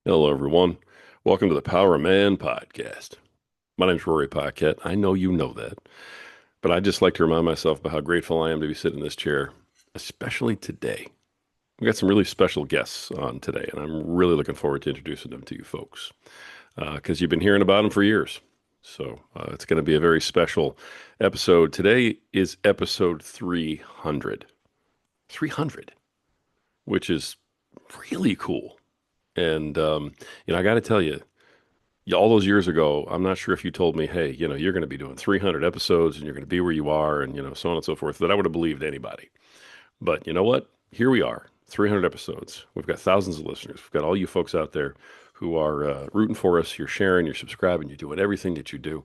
Hello, everyone. Welcome to the Power Man podcast. My name's Rory Paquette. I know you know that, but I just like to remind myself about how grateful I am to be sitting in this chair, especially today. We got some really special guests on today, and I'm really looking forward to introducing them to you folks because you've been hearing about them for years. So it's going to be a very special episode. Today is episode 300. 300, which is really cool. And, I got to tell you, yeah, all those years ago, I'm not sure if you told me, hey, you're going to be doing 300 episodes and you're going to be where you are and, so on and so forth, that I would have believed anybody. But you know what? Here we are, 300 episodes. We've got thousands of listeners. We've got all you folks out there who are rooting for us. You're sharing, you're subscribing, you're doing everything that you do.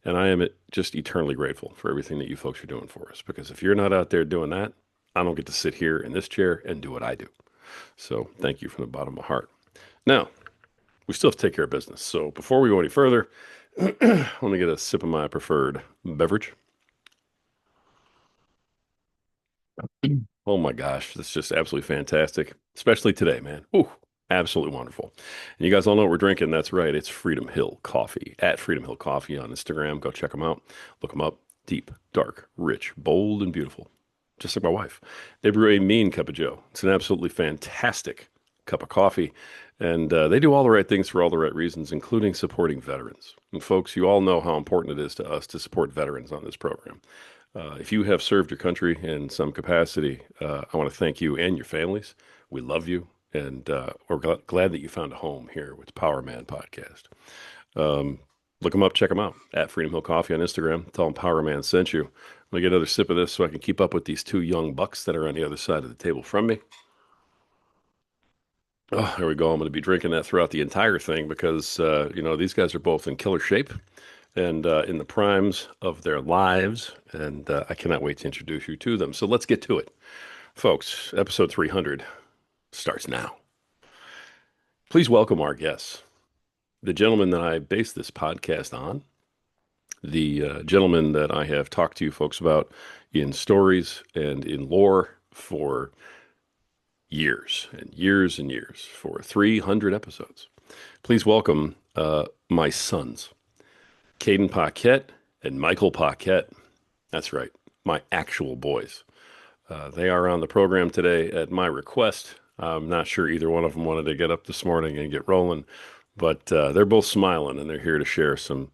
And I am just eternally grateful for everything that you folks are doing for us. Because if you're not out there doing that, I don't get to sit here in this chair and do what I do. So thank you from the bottom of my heart. Now, we still have to take care of business. So before we go any further, let me get a sip of my preferred beverage. Oh my gosh, that's just absolutely fantastic, especially today, man. Ooh, absolutely wonderful. And you guys all know what we're drinking. That's right. It's Freedom Hill Coffee at Freedom Hill Coffee on Instagram. Go check them out. Look them up. Deep, dark, rich, bold, and beautiful. Just like my wife. They brew a mean cup of Joe. It's an absolutely fantastic cup of coffee. And they do all the right things for all the right reasons, including supporting veterans. And folks, you all know how important it is to us to support veterans on this program. If you have served your country in some capacity, I want to thank you and your families. We love you, and we're glad that you found a home here with the Power Man podcast. Um, Look them up, check them out at Freedom Hill Coffee on Instagram. Tell them Power Man sent you. I'm gonna get another sip of this so I can keep up with these two young bucks that are on the other side of the table from me. Oh, there we go. I'm going to be drinking that throughout the entire thing because these guys are both in killer shape and in the primes of their lives, and I cannot wait to introduce you to them. So let's get to it. Folks, episode 300 starts now. Please welcome our guests, the gentleman that I base this podcast on, the gentleman that I have talked to you folks about in stories and in lore for years and years and years for 300 episodes. Please welcome my sons, Caden Paquette and Michael Paquette. That's right, my actual boys. They are on the program today at my request. I'm not sure either one of them wanted to get up this morning and get rolling, but they're both smiling and they're here to share some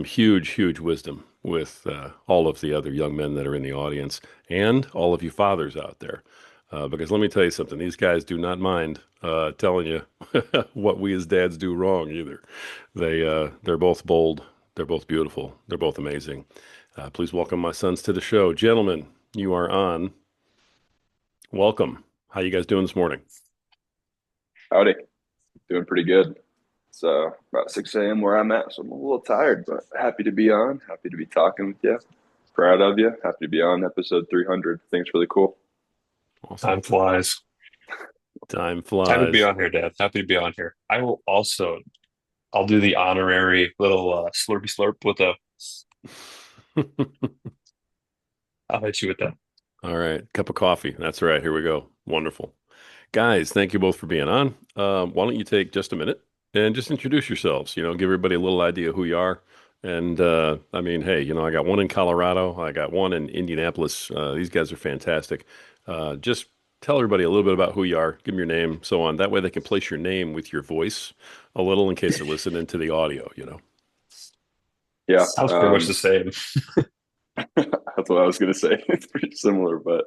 huge, huge wisdom with all of the other young men that are in the audience and all of you fathers out there. Because let me tell you something, these guys do not mind telling you what we as dads do wrong either. They're both bold, they're both beautiful, they're both amazing. Please welcome my sons to the show, gentlemen. You are on. Welcome. How you guys doing this morning? Howdy, doing pretty good. It's about 6 a.m. where I'm at, so I'm a little tired, but happy to be on. Happy to be talking with you. Proud of you. Happy to be on episode 300. I think it's really cool. Awesome. Time flies. Time Happy to be flies. on here, Dad. Happy to be on here. I'll do the honorary little slurpy slurp with a, I'll hit you with that. All right. Cup of coffee. That's right. Here we go. Wonderful. Guys, thank you both for being on. Why don't you take just a minute and just introduce yourselves? Give everybody a little idea who you are. And I mean, hey, I got one in Colorado, I got one in Indianapolis. These guys are fantastic. Just tell everybody a little bit about who you are, give them your name, so on. That way they can place your name with your voice a little in case they're listening to the audio. Yeah, Sounds pretty much the same. that's what I was gonna say. It's pretty similar, but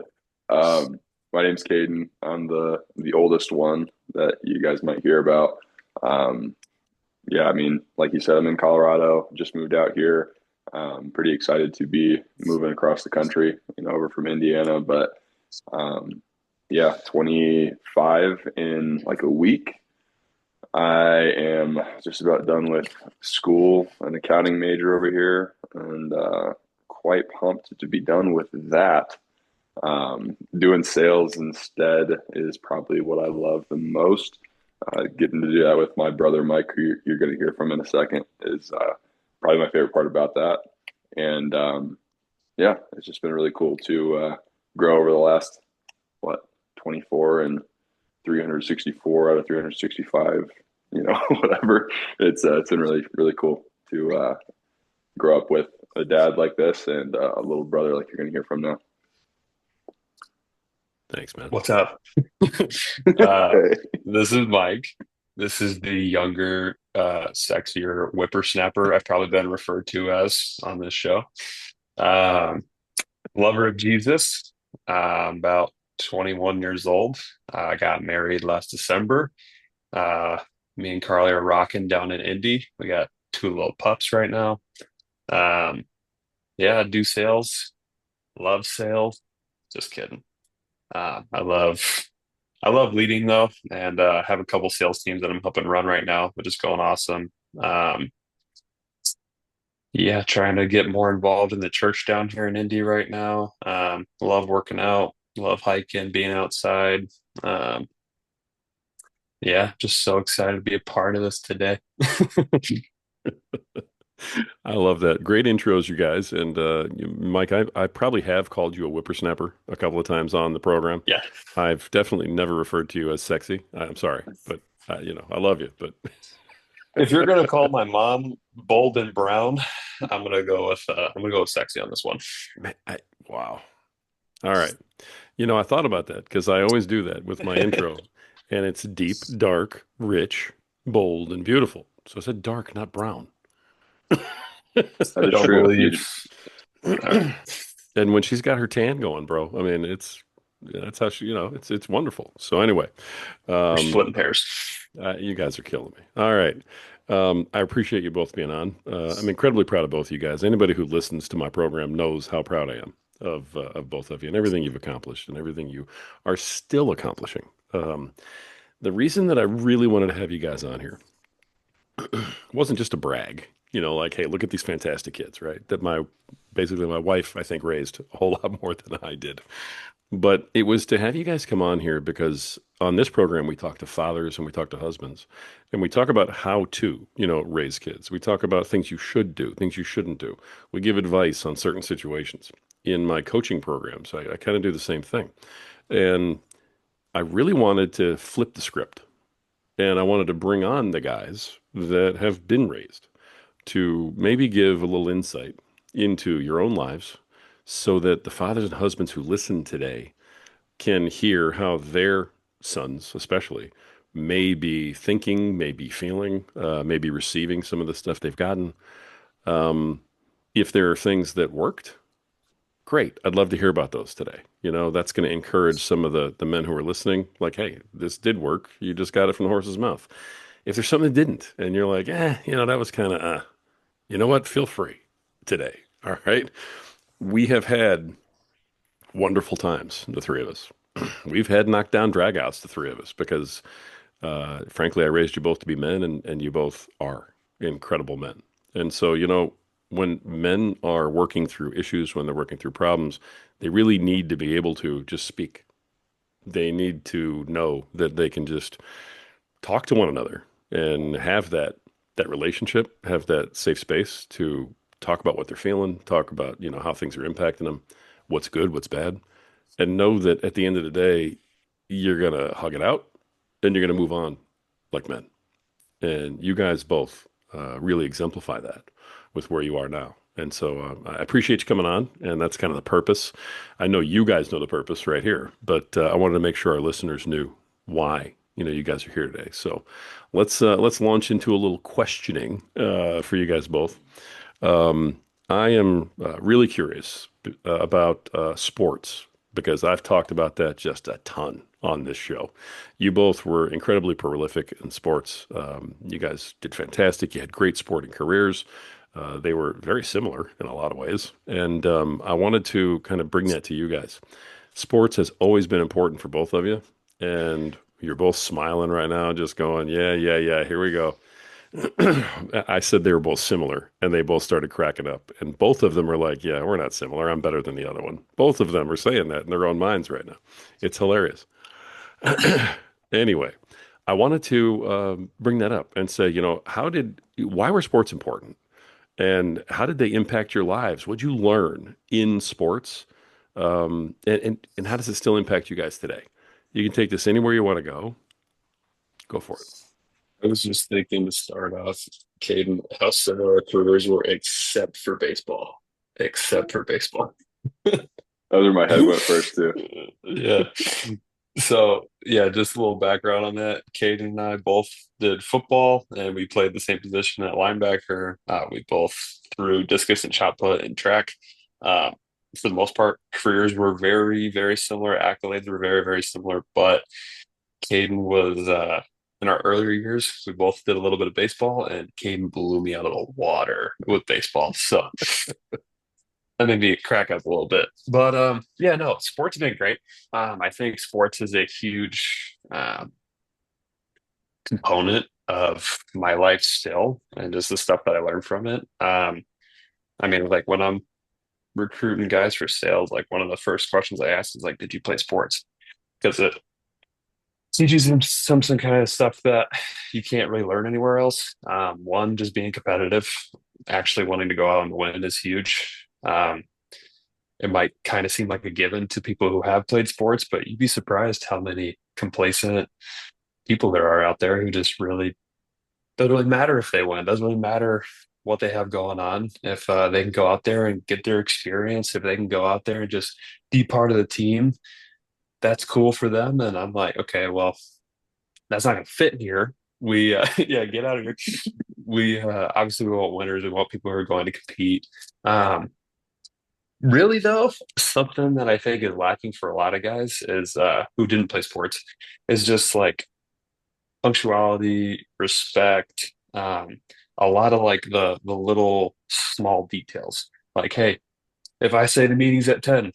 um, my name's Caden. I'm the oldest one that you guys might hear about. Um, yeah, I mean, like you said, I'm in Colorado. Just moved out here. Pretty excited to be moving across the country, over from Indiana, but Um, yeah, 25 in like a week. I am just about done with school, an accounting major over here, and quite pumped to be done with that. Doing sales instead is probably what I love the most. Getting to do that with my brother Mike, who you're going to hear from in a second, is probably my favorite part about that. And yeah, it's just been really cool to grow over the last what 24 and 364 out of 365 whatever. It's been really really cool to grow up with a dad like this and a little brother like you're going to hear from now. Thanks, man. What's up? Uh, Hey. this is Mike. This is the younger, sexier whippersnapper I've probably been referred to as on this show. Um, Lover of Jesus. I'm about 21 years old. I got married last December. Uh, Me and Carly are rocking down in Indy. We got two little pups right now. Um, yeah, I do sales. Love sales. Just kidding. I love leading though, and have a couple sales teams that I'm helping run right now, which is going awesome. Um, yeah, trying to get more involved in the church down here in Indy right now. Love working out, love hiking, being outside. Um, yeah, just so excited to be a part of this today. I love that. Great intros, you guys. And Mike, I probably have called you a whippersnapper a couple of times on the program. Yeah, I've definitely never referred to you as sexy. I'm sorry, but I love you. But if you're gonna call my mom bold and brown, I'm gonna go with sexy on this one. man, wow. All right. I thought about that because I always do that with my intro, and it's deep, dark, rich, bold, and beautiful. So I said dark, not brown. That is Don't true. believe. Uh, And when she's got her tan going, bro, I mean, that's how she, it's wonderful. So anyway, we're um, splitting hairs. you guys are killing me. All right. I appreciate you both being on. I'm incredibly proud of both of you guys. Anybody who listens to my program knows how proud I am of both of you and everything you've accomplished and everything you are still accomplishing. The reason that I really wanted to have you guys on here wasn't just a brag, like, hey, look at these fantastic kids, right? That basically my wife, I think, raised a whole lot more than I did. But it was to have you guys come on here because on this program, we talk to fathers and we talk to husbands and we talk about how to, raise kids. We talk about things you should do, things you shouldn't do. We give advice on certain situations. In my coaching programs, I kind of do the same thing. And I really wanted to flip the script and I wanted to bring on the guys that have been raised to maybe give a little insight into your own lives so that the fathers and husbands who listen today can hear how their sons, especially, may be thinking, may be feeling, may be receiving some of the stuff they've gotten. Um, if there are things that worked, great. I'd love to hear about those today. That's going to encourage some of the men who are listening, like, hey, this did work. You just got it from the horse's mouth. If there's something that didn't, and you're like, that was kind of, you know what? Feel free today. All right. We have had wonderful times, the three of us. We've had knockdown dragouts, the three of us, because frankly, I raised you both to be men, and you both are incredible men. And so, when men are working through issues, when they're working through problems, they really need to be able to just speak. They need to know that they can just talk to one another and have that relationship, have that safe space to talk about what they're feeling, talk about, how things are impacting them, what's good, what's bad, and know that at the end of the day, you're going to hug it out and you're going to move on like men. And you guys both really exemplify that with where you are now. And so I appreciate you coming on, and that's kind of the purpose. I know you guys know the purpose right here, but I wanted to make sure our listeners knew why you guys are here today. So let's launch into a little questioning for you guys both. Um, I am really curious about sports because I've talked about that just a ton on this show. You both were incredibly prolific in sports. You guys did fantastic. You had great sporting careers. They were very similar in a lot of ways. And I wanted to kind of bring that to you guys. Sports has always been important for both of you. And you're both smiling right now, just going, yeah, yeah, yeah, here we go. I said they were both similar, and they both started cracking up. And both of them are like, yeah, we're not similar. I'm better than the other one. Both of them are saying that in their own minds right now. It's hilarious. Anyway, I wanted to bring that up and say, why were sports important? And how did they impact your lives? What'd you learn in sports? And how does it still impact you guys today? You can take this anywhere you want to go. Go for it. I was just thinking to start off, Caden, how similar our careers were, except for baseball. Except for baseball. That was where my head went first too. Yeah. So, yeah, just a little background on that. Caden and I both did football, and we played the same position at linebacker. We both threw discus and shot put and track. Uh, for the most part, careers were very, very similar. Accolades were very, very similar, but Caden was in our earlier years, we both did a little bit of baseball, and Caden blew me out of the water with baseball. So that made me crack up a little bit. But yeah, no, sports have been great. I think sports is a huge component of my life still, and just the stuff that I learned from it. I mean, like when I'm recruiting guys for sales, like one of the first questions I ask is like, "Did you play sports?" Because it teaches them some kind of stuff that you can't really learn anywhere else. One, just being competitive, actually wanting to go out and win is huge. It might kind of seem like a given to people who have played sports, but you'd be surprised how many complacent people there are out there who just really doesn't really matter if they win. It doesn't really matter what they have going on. If they can go out there and get their experience, if they can go out there and just be part of the team, that's cool for them. And I'm like, okay, well, that's not going to fit here. We yeah, get out of here. We obviously we want winners. We want people who are going to compete. Um, really though, something that I think is lacking for a lot of guys is who didn't play sports is just like punctuality, respect, a lot of like the little small details. Like, hey, if I say the meeting's at 10,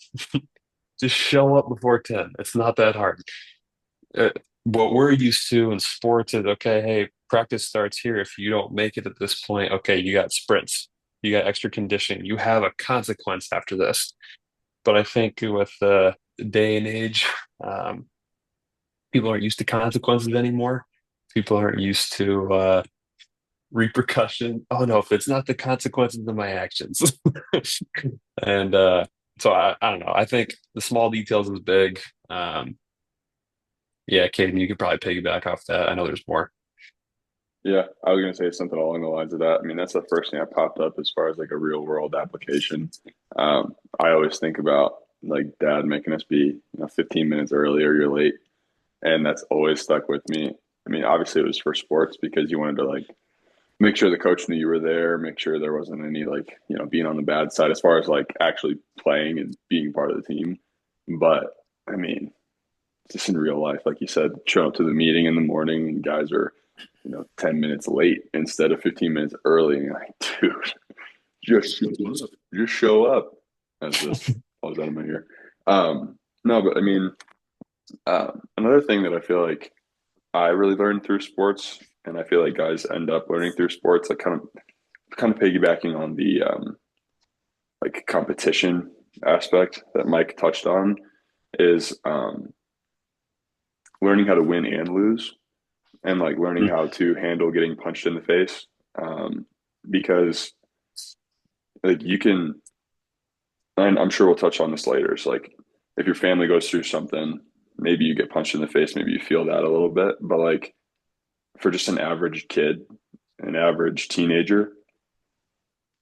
just show up before 10. It's not that hard. uh, what we're used to in sports is okay, hey, practice starts here. If you don't make it at this point, okay, you got sprints, you got extra conditioning, you have a consequence after this. But I think with the day and age, um, people aren't used to consequences anymore. People aren't used to repercussion. Oh no, if it's not the consequences of my actions. And so I don't know. I think the small details is big. Yeah, Caden, you could probably piggyback off that. I know there's more. Yeah, I was gonna say something along the lines of that. I mean, that's the first thing that popped up as far as like a real world application. I always think about like dad making us be, 15 minutes early or you're late, and that's always stuck with me. I mean, obviously it was for sports because you wanted to like make sure the coach knew you were there, make sure there wasn't any like, being on the bad side as far as like actually playing and being part of the team. But I mean, just in real life, like you said, show up to the meeting in the morning and guys are, 10 minutes late instead of 15 minutes early. And you're like, dude, just show up. As this falls out of my ear. No, but I mean, another thing that I feel like I really learned through sports, and I feel like guys end up learning through sports, like kind of piggybacking on the like competition aspect that Mike touched on, is learning how to win and lose, and like learning how to handle getting punched in the face. Um, because like you can, and I'm sure we'll touch on this later. It's like if your family goes through something, maybe you get punched in the face, maybe you feel that a little bit, but like for just an average kid, an average teenager,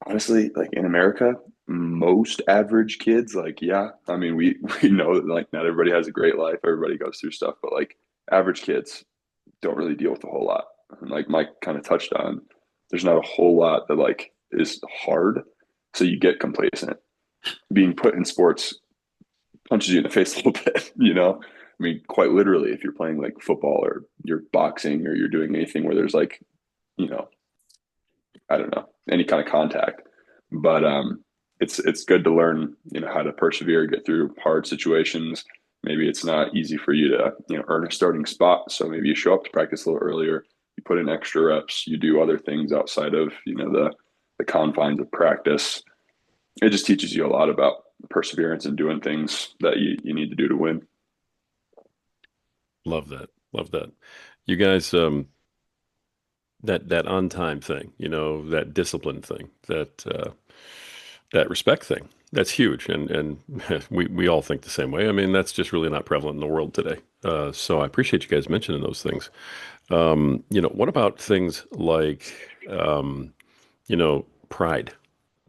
honestly, like in America, most average kids, like, yeah, I mean, we know that like not everybody has a great life, everybody goes through stuff, but like average kids don't really deal with a whole lot. And like Mike kind of touched on, there's not a whole lot that like is hard, so you get complacent. Being put in sports punches you in the face a little bit, you know? I mean, quite literally, if you're playing like football or you're boxing or you're doing anything where there's like, you know, I don't know, any kind of contact. But it's good to learn, how to persevere, get through hard situations. Maybe it's not easy for you to, earn a starting spot. So maybe you show up to practice a little earlier, you put in extra reps, you do other things outside of, the confines of practice. It just teaches you a lot about perseverance and doing things that you need to do to win. Love that. Love that. You guys, that on time thing, that discipline thing, that respect thing, that's huge. And we all think the same way. I mean, that's just really not prevalent in the world today. So I appreciate you guys mentioning those things. What about things like, pride,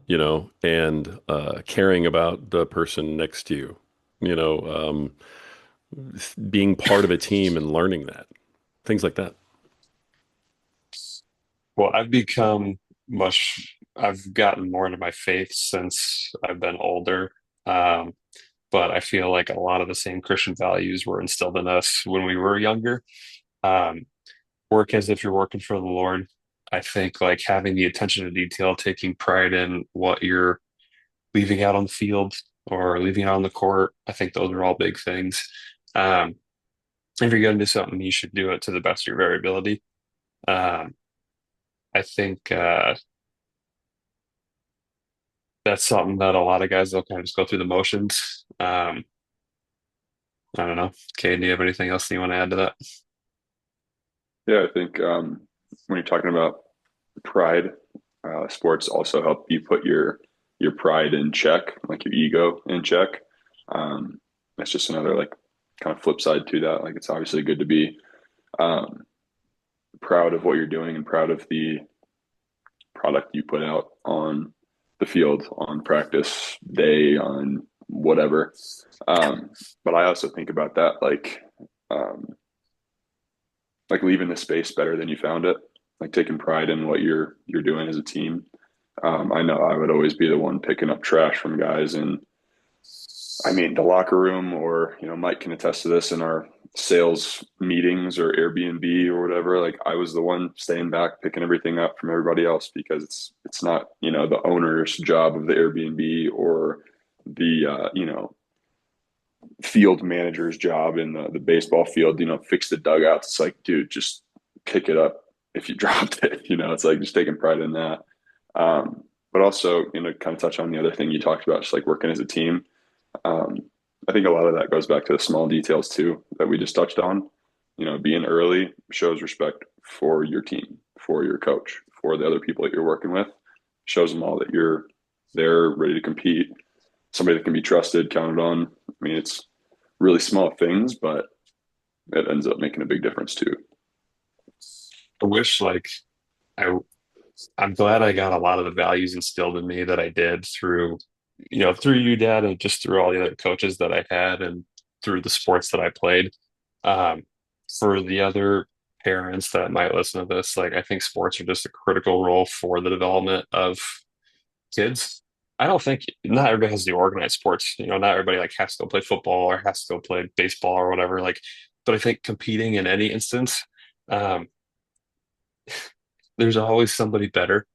and caring about the person next to you, you know, um, being part of a team and learning that, things like that. Well, I've gotten more into my faith since I've been older. Um, but I feel like a lot of the same Christian values were instilled in us when we were younger. Um, Work as if you're working for the Lord. I think like having the attention to detail, taking pride in what you're leaving out on the field or leaving out on the court. I think those are all big things. Um, if you're going to do something, you should do it to the best of your variability. Um, I think that's something that a lot of guys they'll kind of just go through the motions. I don't know. Kay, do you have anything else you want to add to that? Yeah, I think when you're talking about pride, sports also help you put your pride in check, like your ego in check. That's just another like kind of flip side to that. Like it's obviously good to be um, proud of what you're doing and proud of the product you put out on the field, on practice day, on whatever. Um, but I also think about that um, like leaving the space better than you found it, like taking pride in what you're doing as a team. I know I would always be the one picking up trash from guys, and I mean the locker room, or Mike can attest to this in our sales meetings or Airbnb or whatever. Like I was the one staying back, picking everything up from everybody else because it's not the owner's job of the Airbnb or the field manager's job in the baseball field, fix the dugouts. It's like, dude, just pick it up if you dropped it. It's like just taking pride in that. But also, kind of touch on the other thing you talked about, just like working as a team. Um, I think a lot of that goes back to the small details too that we just touched on. Being early shows respect for your team, for your coach, for the other people that you're working with. Shows them all that you're there, ready to compete, somebody that can be trusted, counted on. I mean, it's really small things, but it ends up making a big difference too. I wish like I I'm glad I got a lot of the values instilled in me that I did through you, Dad, and just through all the other coaches that I had and through the sports that I played. Um, for the other parents that might listen to this, like I think sports are just a critical role for the development of kids. I don't think not everybody has to organize sports. Not everybody like has to go play football or has to go play baseball or whatever. Like, but I think competing in any instance, um, there's always somebody better.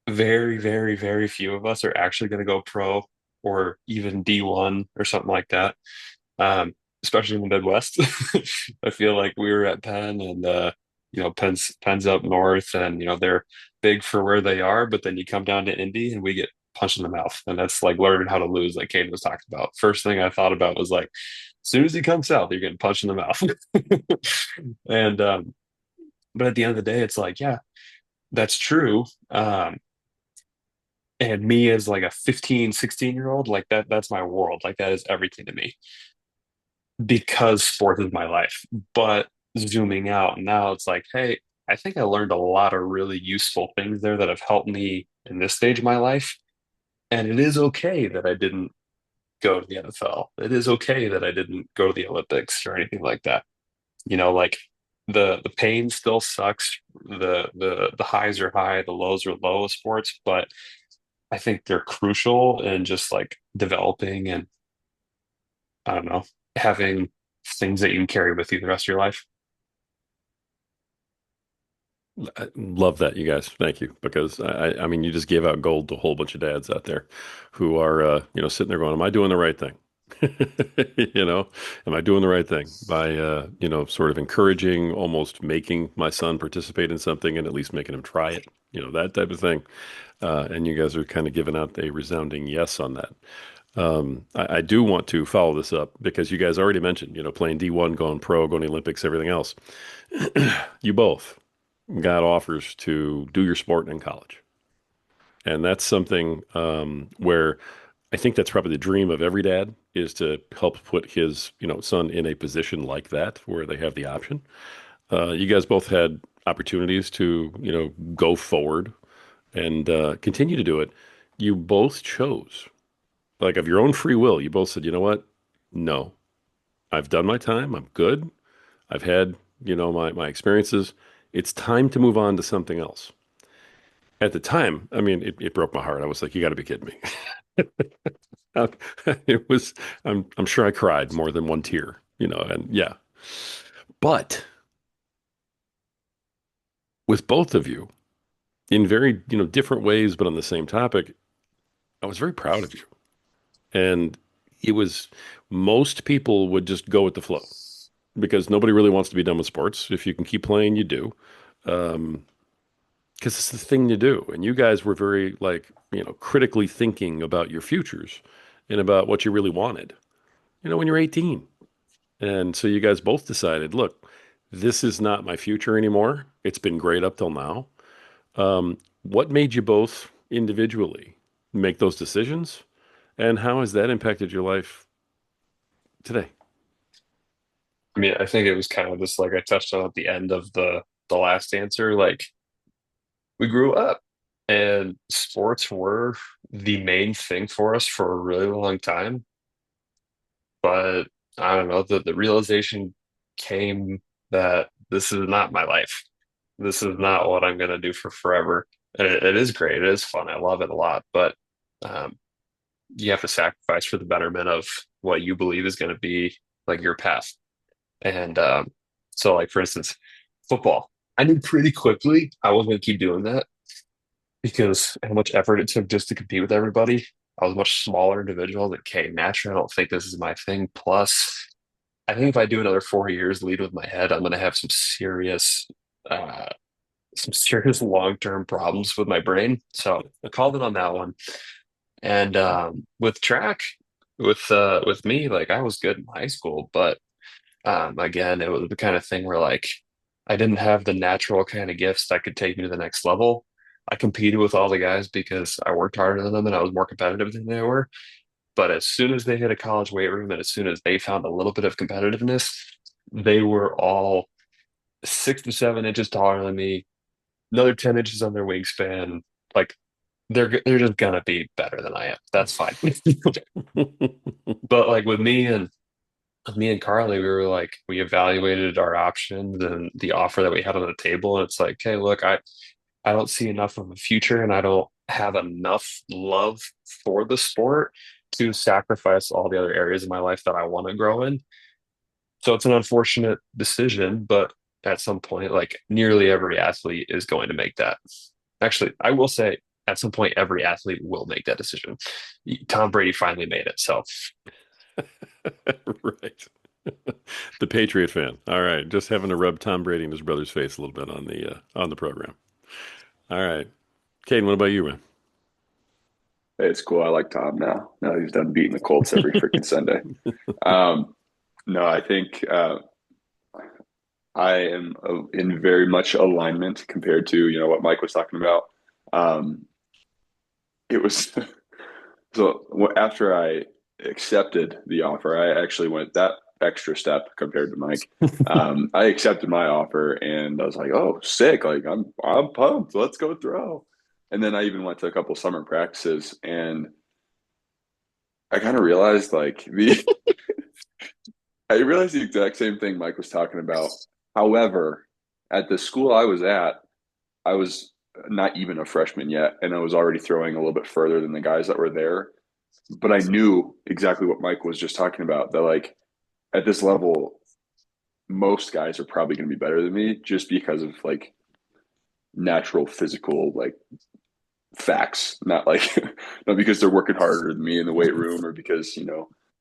Very, very, very few of us are actually going to go pro or even D1 or something like that. Especially in the Midwest. I feel like we were at Penn and Penn's up north and they're big for where they are, but then you come down to Indy and we get punched in the mouth. And that's like learning how to lose, like Caden was talking about. First thing I thought about was like, as soon as he comes south, you're getting punched in the mouth. And but at the end of the day, it's like, yeah, that's true. And me as like a 15, 16-year old, like that's my world. Like that is everything to me because sport is my life. But zooming out now, it's like, hey, I think I learned a lot of really useful things there that have helped me in this stage of my life. And it is okay that I didn't go to the NFL. It is okay that I didn't go to the Olympics or anything like that. Like the pain still sucks. The highs are high, the lows are low of sports, but I think they're crucial in just like developing and I don't know, having things that you can carry with you the rest of your life. I love that, you guys. Thank you, because I mean, you just gave out gold to a whole bunch of dads out there who are, sitting there going, "Am I doing the right thing?" You know, am I doing the right thing by, sort of encouraging, almost making my son participate in something and at least making him try it, that type of thing. And you guys are kind of giving out a resounding yes on that. I do want to follow this up because you guys already mentioned, playing D1, going pro, going to the Olympics, everything else. You both got offers to do your sport in college. And that's something where I think that's probably the dream of every dad is to help put his, son in a position like that where they have the option. You guys both had opportunities to, go forward and continue to do it. You both chose, like of your own free will, you both said, you know what? No, I've done my time. I'm good. I've had, my experiences. It's time to move on to something else. At the time, I mean, it broke my heart. I was like, you got to be kidding me. It was, I'm sure I cried more than one tear, and yeah. But with both of you, in very, different ways, but on the same topic, I was very proud of you. And it was, most people would just go with the flow because nobody really wants to be done with sports. If you can keep playing, you do. Um, because it's the thing to do. And you guys were very like, critically thinking about your futures and about what you really wanted, when you're 18. And so you guys both decided, look, this is not my future anymore. It's been great up till now. What made you both individually make those decisions? And how has that impacted your life today? I mean, I think it was kind of just like I touched on at the end of the last answer. Like we grew up and sports were the main thing for us for a really long time. But I don't know, the realization came that this is not my life. This is not what I'm gonna do for forever. And it is great. It is fun. I love it a lot. But um, you have to sacrifice for the betterment of what you believe is going to be like your path. And so, like for instance, football. I knew pretty quickly I wasn't going to keep doing that because how much effort it took just to compete with everybody. I was a much smaller individual. Like, okay, naturally, I don't think this is my thing. Plus, I think if I do another 4 years lead with my head, I'm going to have uh, some serious long-term problems with my brain. So I called it on that one. And with track, with me, like I was good in high school, but again, it was the kind of thing where like I didn't have the natural kind of gifts that could take me to the next level. I competed with all the guys because I worked harder than them and I was more competitive than they were. But as soon as they hit a college weight room and as soon as they found a little bit of competitiveness, they were all 6 to 7 inches taller than me, another 10 inches on their wingspan. Like they're just gonna be better than I am. That's fine. But like with me and Carly, we were like we evaluated our options and the offer that we had on the table, and it's like, hey, look, I don't see enough of a future, and I don't have enough love for the sport to sacrifice all the other areas of my life that I want to grow in. So it's an unfortunate decision, but at some point, like nearly every athlete is going to make that. Actually, I will say at some point, every athlete will make that decision. Tom Brady finally made it. So, Right. The Patriot fan. All right. Just having to rub Tom Brady and his brother's face a little bit on the program. All right. Caden, what about you, man? Hey, it's cool. I like Tom now. Now he's done beating the Colts every freaking Sunday. Um, no, I think I am in very much alignment compared to what Mike was talking about. Um, it was after I accepted the offer, I actually went that extra step compared to Mike. I accepted my offer and I was like, "Oh, sick! Like I'm pumped. Let's go throw." And then I even went to a couple summer practices and I kind of realized like the I realized the exact same thing Mike was talking about. However, at the school I was at, I was not even a freshman yet, and I was already throwing a little bit further than the guys that were there. But I knew exactly what Mike was just talking about. That like at this level, most guys are probably going to be better than me just because of like natural physical like facts, not like not because they're working harder than me in the weight room or because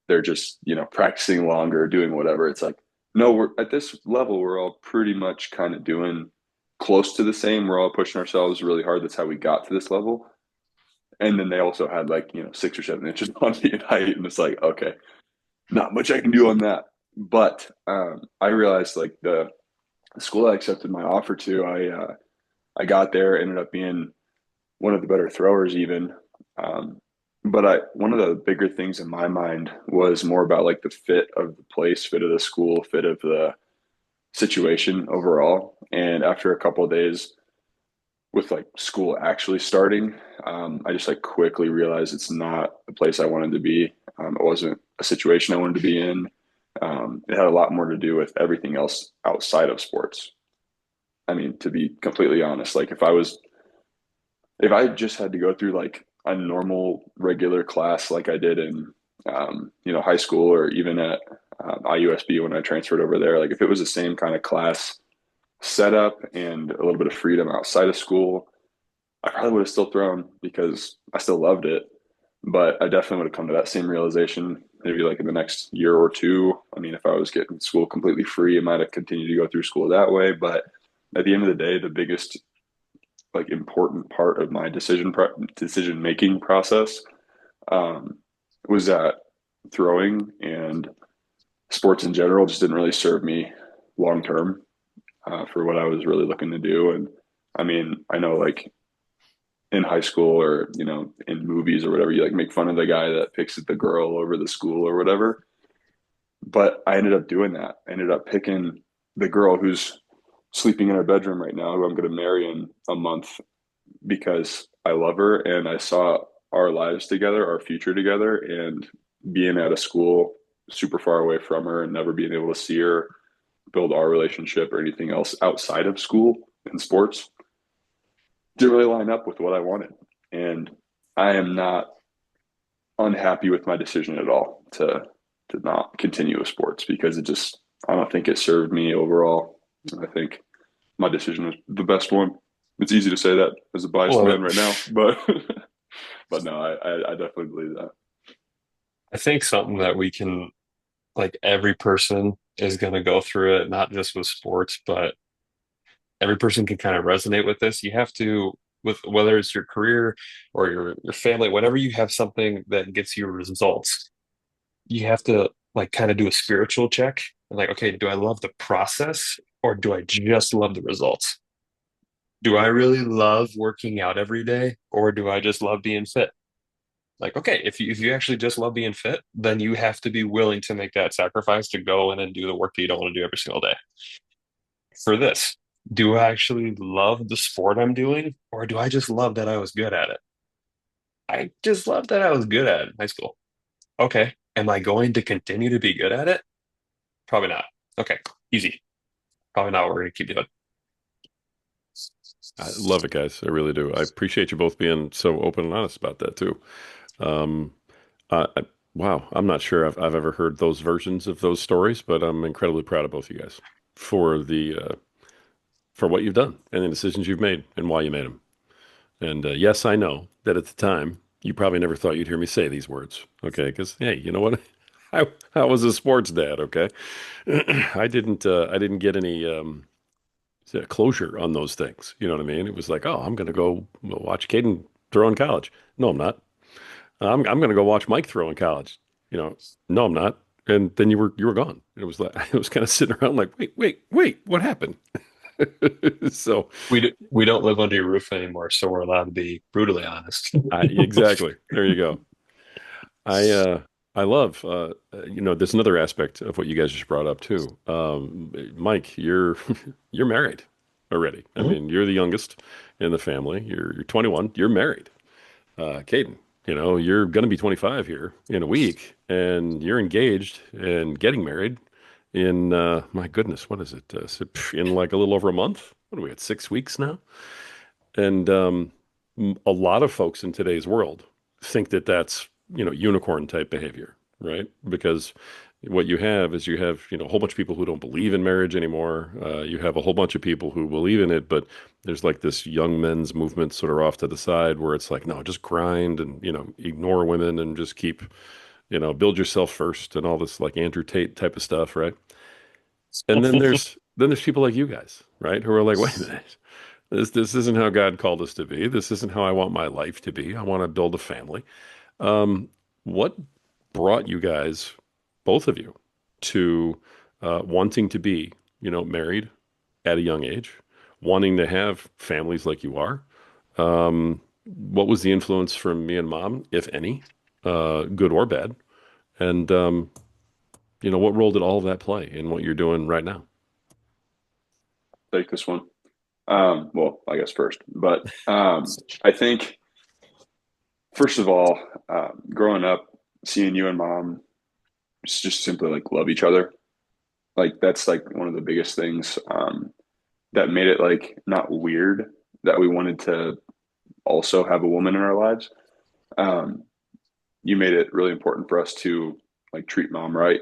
they're just practicing longer, doing whatever. It's like no, we're at this level, we're all pretty much kind of doing close to the same. We're all pushing ourselves really hard. That's how we got to this level. And then they also had like 6 or 7 inches on me in height, and it's like okay, not much I can do on that. But I realized like the school I accepted my offer to, I got there, ended up being one of the better throwers even. Um, but one of the bigger things in my mind was more about like the fit of the place, fit of the school, fit of the situation overall. And after a couple of days with like school actually starting, I just like quickly realized it's not the place I wanted to be. It wasn't a situation I wanted to be in. It had a lot more to do with everything else outside of sports. I mean, to be completely honest, like if I just had to go through like a normal regular class like I did in high school or even at IUSB when I transferred over there, like if it was the same kind of class setup and a little bit of freedom outside of school, I probably would have still thrown because I still loved it. But I definitely would have come to that same realization maybe like in the next year or two. I mean, if I was getting school completely free, I might have continued to go through school that way. But at the end of the day, the biggest like important part of my decision making process um, was that throwing and sports in general just didn't really serve me long term for what I was really looking to do. And I mean, I know like in high school or in movies or whatever, you like make fun of the guy that picks the girl over the school or whatever. But I ended up doing that. I ended up picking the girl who's sleeping in her bedroom right now, who I'm going to marry in a month because I love her and I saw our lives together, our future together, and being at a school super far away from her and never being able to see her, build our relationship or anything else outside of school and sports didn't really line up with what I wanted. And I am not unhappy with my decision at all to not continue with sports because I don't think it served me overall. I think my decision was the best one. It's easy to say that as a biased Well, man right now, but but no, I definitely believe that. I think something that we can, like every person is going to go through it, not just with sports, but every person can kind of resonate with this. You have to, with whether it's your career or your family, whenever you have something that gets you results, you have to like kind of do a spiritual check and like, okay, do I love the process or do I just love the results? Do I really love working out every day or do I just love being fit? Like, okay, if you actually just love being fit, then you have to be willing to make that sacrifice to go in and do the work that you don't want to do every single day. For this, do I actually love the sport I'm doing, or do I just love that I was good at it? I just love that I was good at it in high school. Okay, am I going to continue to be good at it? Probably not. Okay, easy. Probably not what we're gonna keep doing. I love it, guys. I really do. I appreciate you both being so open and honest about that too. Um, wow, I'm not sure I've ever heard those versions of those stories, but I'm incredibly proud of both of you guys for the for what you've done and the decisions you've made and why you made them. And yes, I know that at the time you probably never thought you'd hear me say these words, okay? Because hey, you know what? I was a sports dad, okay? I didn't get any closure on those things. You know what I mean? It was like, oh, I'm going to go watch Caden throw in college. No, I'm not. I'm going to go watch Mike throw in college. You know, no, I'm not. And then you were gone. It was like I was kind of sitting around like, wait, what happened? So, We don't live under your roof anymore, so we're allowed to be brutally honest. exactly. There you go. I I love there's another aspect of what you guys just brought up too. Mike, you're you're married already. I Mhm. mean, you're the youngest in the family. You're 21. You're married. Caden, you're going to be 25 here in a week, and you're engaged and getting married in my goodness, what is it? In like a little over a month. What are we at? 6 weeks now? And a lot of folks in today's world think that that's, unicorn type behavior, right? Because what you have, a whole bunch of people who don't believe in marriage anymore. You have a whole bunch of people who believe in it, but there's like this young men's movement sort of off to the side where it's like, no, just grind and, ignore women and just keep, build yourself first and all this like Andrew Tate type of stuff, right? And then there's people like you guys, right? Who are like, wait a minute. This isn't how God called us to be. This isn't how I want my life to be. I want to build a family. What brought you guys, both of you, to wanting to be, married at a young age, wanting to have families like you are? what was the influence from me and mom, if any, good or bad? And what role did all of that play in what you're doing right now? Take this one. Well, I guess first, but I think first of all, growing up, seeing you and mom just simply like love each other. Like that's like one of the biggest things that made it like not weird that we wanted to also have a woman in our lives. Um, you made it really important for us to like treat mom right,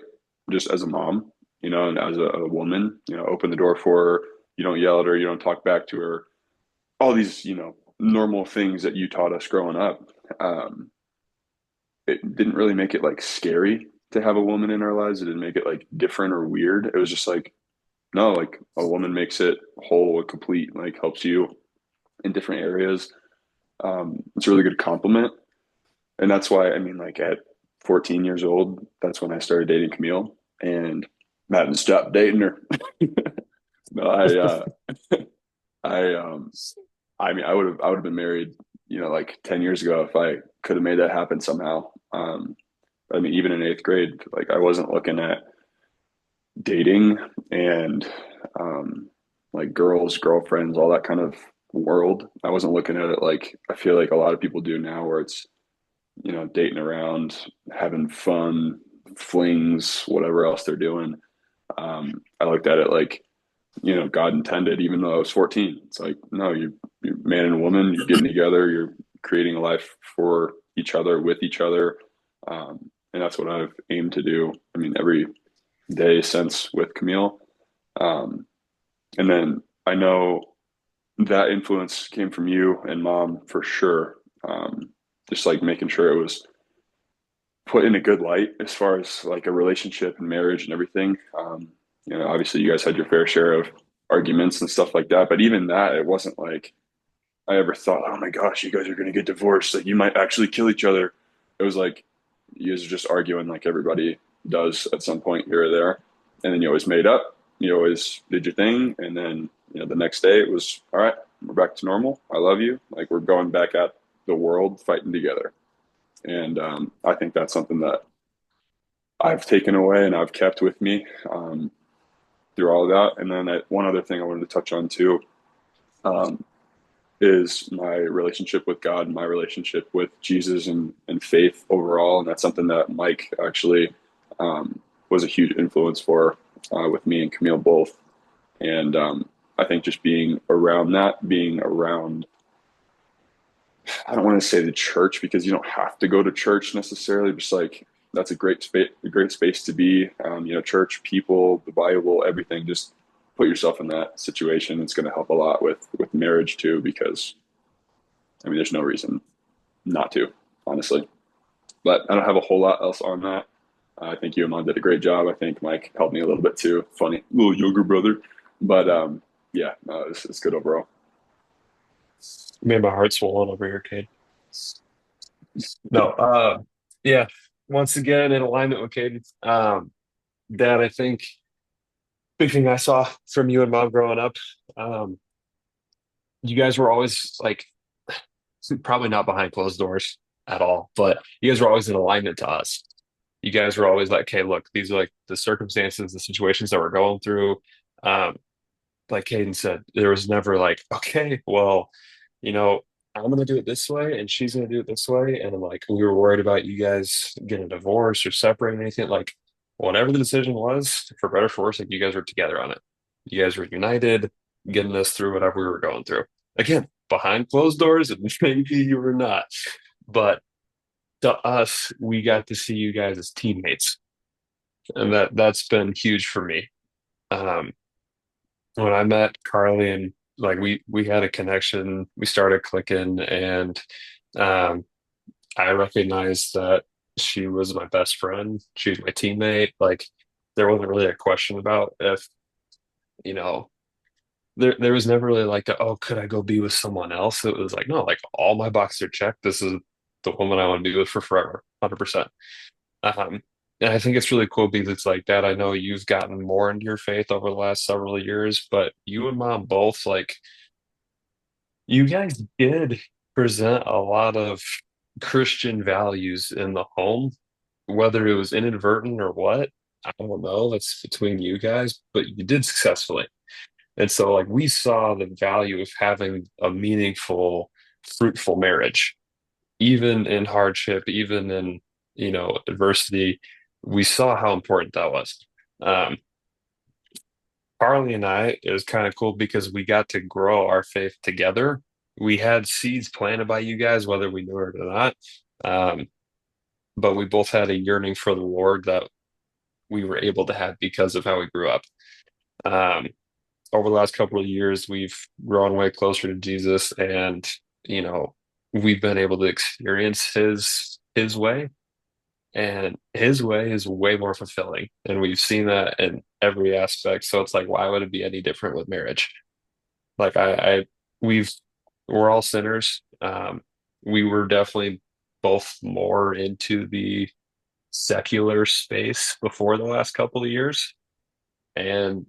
just as a mom, and as a woman, open the door for her. You don't yell at her, you don't talk back to her. All these, normal things that you taught us growing up. Um, it didn't really make it like scary to have a woman in our lives. It didn't make it like different or weird. It was just like, no, like a woman makes it whole, complete, like helps you in different areas. It's a really good compliment. And that's why, I mean, like at 14 years old, that's when I started dating Camille and I hadn't stopped dating her. No, I, I mean, I would have been married, like 10 years ago if I could have made that happen somehow. I mean, even in eighth grade, like I wasn't looking at dating and like girls, girlfriends, all that kind of world. I wasn't looking at it like I feel like a lot of people do now, where it's dating around, having fun, flings, whatever else they're doing. I looked at it like God intended, even though I was 14. It's like no, you're man and woman, you're getting together, you're creating a life for each other, with each other, and that's what I've aimed to do. I mean, every day since with Camille. Um, and then I know that influence came from you and mom for sure. Just like making sure it was put in a good light as far as like a relationship and marriage and everything. Obviously you guys had your fair share of arguments and stuff like that, but even that, it wasn't like I ever thought, oh my gosh, you guys are going to get divorced. Like you might actually kill each other. It was like you guys are just arguing like everybody does at some point here or there. And then you always made up, you always did your thing. And then, the next day it was, all right, we're back to normal. I love you. Like we're going back at the world fighting together. And I think that's something that I've taken away and I've kept with me through all of that. And then one other thing I wanted to touch on too, um, is my relationship with God and my relationship with Jesus and faith overall. And that's something that Mike actually was a huge influence for with me and Camille both. And I think just being around that, being around, I don't want to say the church because you don't have to go to church necessarily, just like that's a great space to be. Church, people, the Bible, everything. Just put yourself in that situation. It's going to help a lot with marriage too, because I mean, there's no reason not to, honestly. But I don't have a whole lot else on that. I think you and Mom did a great job. I think Mike helped me a little bit too. Funny, little younger brother. But yeah, no, it's good overall. Made my heart swollen over here, Cade. No, yeah. Once again, in alignment with Caden. Dad, I think big thing I saw from you and mom growing up, um, you guys were always like probably not behind closed doors at all, but you guys were always in alignment to us. You guys were always like, "Okay, look, these are like the circumstances, the situations that we're going through." Um, like Caden said, there was never like, "Okay, well, you know, I'm gonna do it this way, and she's gonna do it this way," and like we were worried about you guys getting a divorce or separating anything. Like, whatever the decision was, for better or for worse, like you guys were together on it. You guys were united, getting us through whatever we were going through. Again, behind closed doors, and maybe you were not, but to us, we got to see you guys as teammates, and that's been huge for me. Um, when I met Carly and like we had a connection, we started clicking, and um, I recognized that she was my best friend. She was my teammate. Like there wasn't really a question about if you know there was never really like oh, could I go be with someone else? It was like no, like all my boxes are checked. This is the woman I want to be with for forever, 100%. Um, and I think it's really cool because it's like, Dad, I know you've gotten more into your faith over the last several years, but you and Mom both, like, you guys did present a lot of Christian values in the home, whether it was inadvertent or what. I don't know. That's between you guys, but you did successfully. And so, like, we saw the value of having a meaningful, fruitful marriage, even in hardship, even in, adversity. We saw how important that was. Um, Carly and I, it was kind of cool because we got to grow our faith together. We had seeds planted by you guys, whether we knew it or not. Um, but we both had a yearning for the Lord that we were able to have because of how we grew up. Um, Over the last couple of years, we've grown way closer to Jesus, and you know, we've been able to experience his way, and his way is way more fulfilling, and we've seen that in every aspect. So it's like, why would it be any different with marriage? Like we've we're all sinners. We were definitely both more into the secular space before the last couple of years, and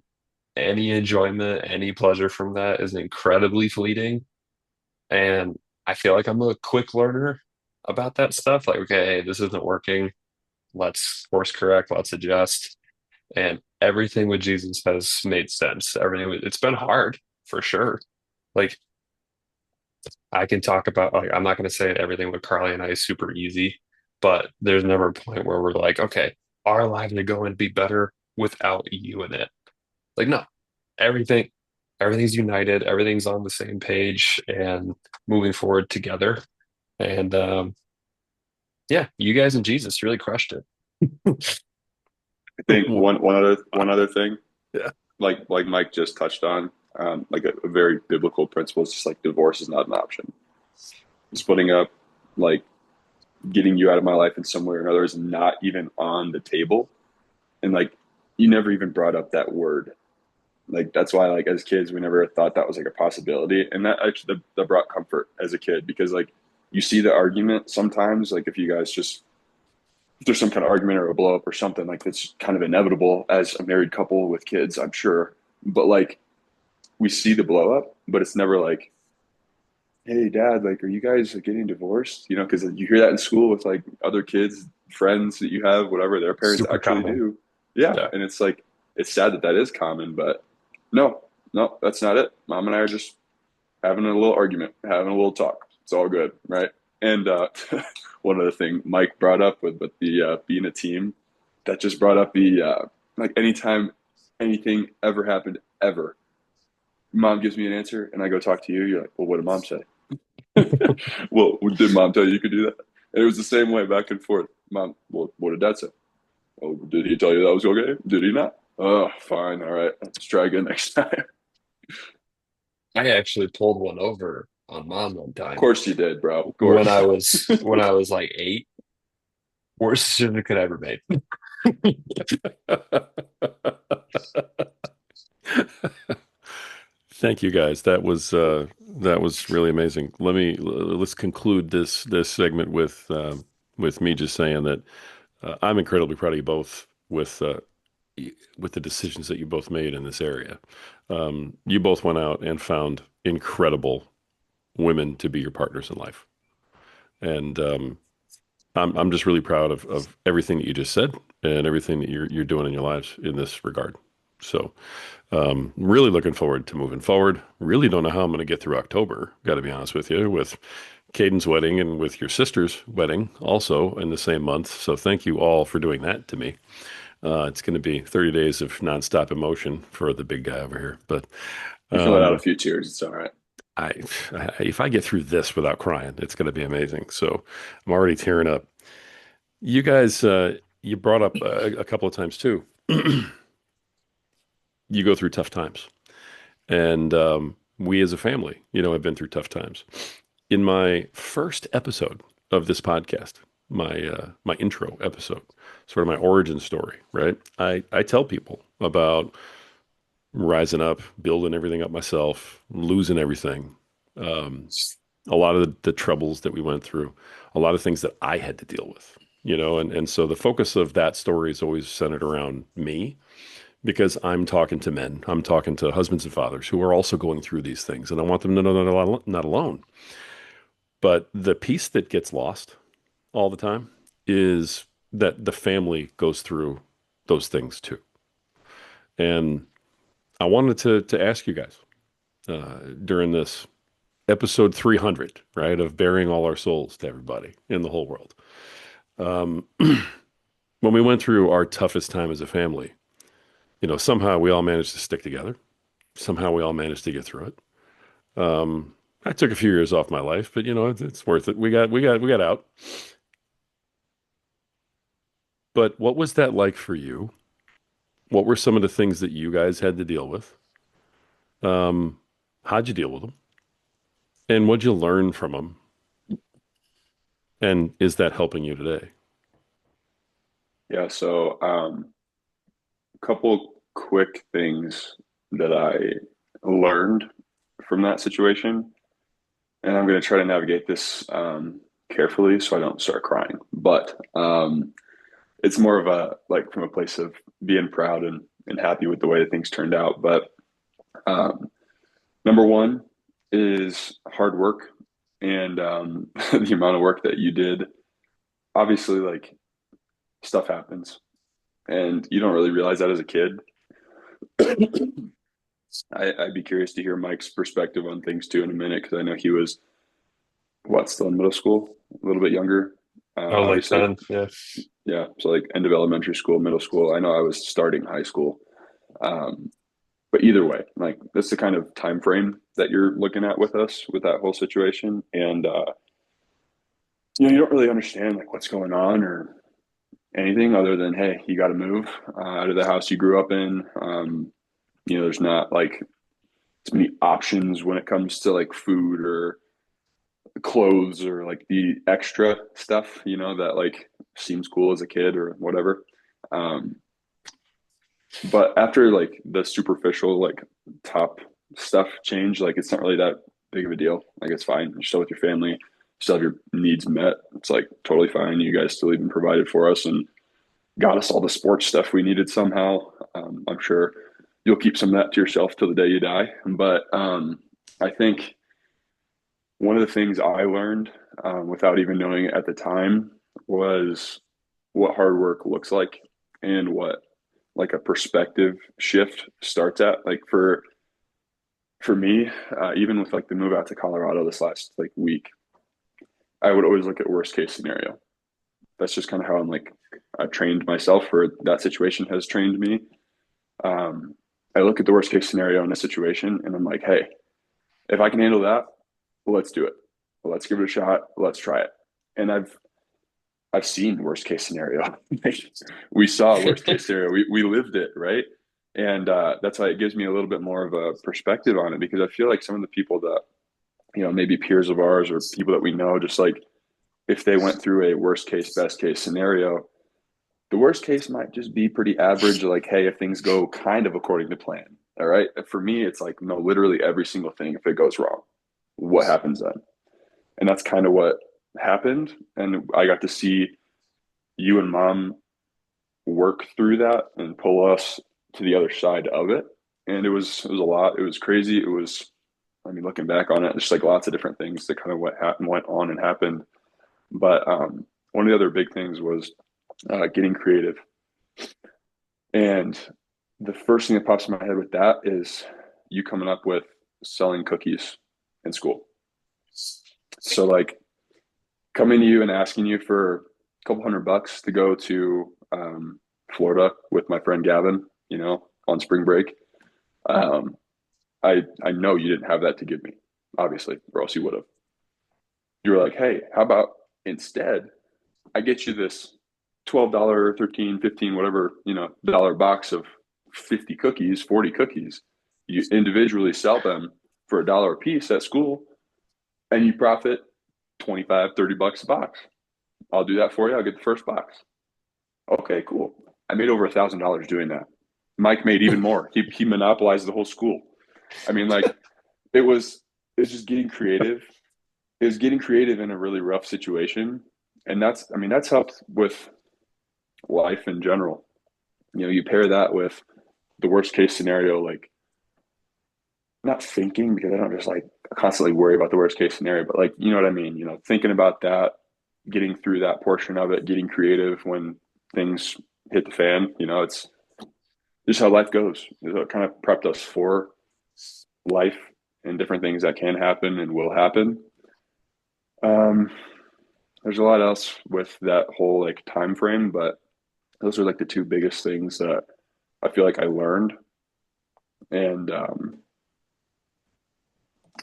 any enjoyment, any pleasure from that is incredibly fleeting. And I feel like I'm a quick learner about that stuff. Like, okay, hey, this isn't working. Let's course correct, let's adjust. And everything with Jesus has made sense. It's been hard for sure. Like, I can talk about, like, I'm not going to say everything with Carly and I is super easy, but there's never a point where we're like, okay, our lives are going to be better without you in it. Like, no, everything, everything's united, everything's on the same page and moving forward together. And yeah, you guys and Jesus really crushed it. I think one other thing, Yeah. like Mike just touched on, like a very biblical principle is just like divorce is not an option. Splitting up, like getting you out of my life in some way or another is not even on the table. And like you never even brought up that word. Like that's why like as kids we never thought that was like a possibility. And that actually that brought comfort as a kid because like you see the argument sometimes, like if you guys just if there's some kind of argument or a blow up or something like that's kind of inevitable as a married couple with kids, I'm sure. But like we see the blow up, but it's never like, hey, dad, like, are you guys like, getting divorced? You know, because you hear that in school with like other kids, friends that you have, whatever their parents Super actually common. do. Yeah. Yeah. And it's like, it's sad that that is common, but no, no, that's not it. Mom and I are just having a little argument, having a little talk. It's all good. Right. And one other thing Mike brought up with the being a team, that just brought up the like anytime anything ever happened, ever, mom gives me an answer and I go talk to you, you're like, well, what did mom say? Well, did mom tell you you could do that? And it was the same way back and forth. Mom, well, what did dad say? Oh, did he tell you that was okay? Did he not? Oh, fine. All right. Let's try again next time. I actually pulled one over on mom one Of time course you did, bro. Of when course. I was like 8. Worst decision I could ever make. Thank you guys. That was really amazing. Let's conclude this segment with me just saying that I'm incredibly proud of you both with the decisions that you both made in this area. You both went out and found incredible women to be your partners in life, and I'm just really proud of everything that you just said and everything that you're doing in your lives in this regard. So, really looking forward to moving forward. Really don't know how I'm going to get through October. Got to be honest with you, with Caden's wedding and with your sister's wedding also in the same month. So thank you all for doing that to me. It's going to be 30 days of nonstop emotion for the big guy over here. But You can let out a um, few tears. It's all right. I, if I get through this without crying, it's going to be amazing. So I'm already tearing up. You guys, you brought up a couple of times too. You go through tough times. And we as a family, have been through tough times. In my first episode of this podcast, my intro episode, sort of my origin story, right? I tell people about rising up, building everything up myself, losing everything, um, a lot of the troubles that we went through, a lot of things that I had to deal with, and so the focus of that story is always centered around me because I'm talking to men, I'm talking to husbands and fathers who are also going through these things, and I want them to know that they're not alone. But the piece that gets lost all the time is that the family goes through those things too. And I wanted to ask you guys during this episode 300, right, of bearing all our souls to everybody in the whole world. Um, when we went through our toughest time as a family, somehow we all managed to stick together. Somehow we all managed to get through it. I took a few years off my life, but it's worth it. We got out. But what was that like for you? What were some of the things that you guys had to deal with? How'd you deal with them? And what'd you learn from them? And is that helping you today? Yeah, so a couple quick things that I learned from that situation, and I'm going to try to navigate this carefully so I don't start crying. But it's more of a like from a place of being proud and happy with the way that things turned out. But um, number one is hard work and the amount of work that you did. Obviously, like stuff happens, and you don't really realize that as a kid. I'd be curious to hear Mike's perspective on things too in a minute because I know he was still in middle school, a little bit younger. Oh, like Obviously, 10. Yeah. yeah. So like end of elementary school, middle school. I know I was starting high school, um, but either way, like that's the kind of time frame that you're looking at with us with that whole situation, and you don't really understand like what's going on or anything other than hey, you got to move out of the house you grew up in. There's not like as many options when it comes to like food or clothes or like the extra stuff, that like seems cool as a kid or whatever. Um, but after like the superficial, like top stuff change, like it's not really that big of a deal. Like it's fine. You're still with your family, still have your needs met. It's like totally fine. You guys still even provided for us and got us all the sports stuff we needed somehow. I'm sure you'll keep some of that to yourself till the day you die. But I think one of the things I learned without even knowing it at the time was what hard work looks like and what like a perspective shift starts at. Like for me, even with like the move out to Colorado this last like week, I would always look at worst case scenario. That's just kind of how I'm like I trained myself, or that situation has trained me. Um, I look at the worst case scenario in a situation, and I'm like, hey, if I can handle that, well, let's do it. Well, let's give it a shot. Let's try it. And I've seen worst case scenario. We saw worst case scenario. We lived it, right? And that's why it gives me a little bit more of a perspective on it because I feel like some of the people that maybe peers of ours or people that we know, just like if they went through a worst case, best case scenario, the worst case might just be pretty average. Like, hey, if things go kind of according to plan, all right. For me, it's like no, literally every single thing. If it goes wrong, what happens then? And that's kind of what happened. And I got to see you and mom work through that and pull us to the other side of it. And it was a lot. It was crazy. It was, I mean, looking back on it, just like lots of different things that kind of what happened, went on and happened. But one of the other big things was getting creative. And the first thing that pops in my head with that is you coming up with selling cookies in school. So like coming to you and asking you for a couple $100 to go to Florida with my friend Gavin, on spring break. Um, I know you didn't have that to give me, obviously, or else you would have. You were like, hey, how about instead I get you this $12, 13, 15, whatever, dollar box of 50 cookies, 40 cookies. You individually sell them for $1 a piece at school and you profit 25, $30 a box. I'll do that for you. I'll get the first box. Okay, cool. I made over $1,000 doing that. Mike made even more. He monopolized the whole school. I mean, like it's just getting creative. It was getting creative in a really rough situation. And that's helped with life in general. You pair that with the worst case scenario, like not thinking because I don't just like constantly worry about the worst case scenario, but like, you know what I mean? Thinking about that, getting through that portion of it, getting creative when things hit the fan, it's just how life goes. It kind of prepped us for life and different things that can happen and will happen. Um, there's a lot else with that whole like time frame, but those are like the two biggest things that I feel like I learned, and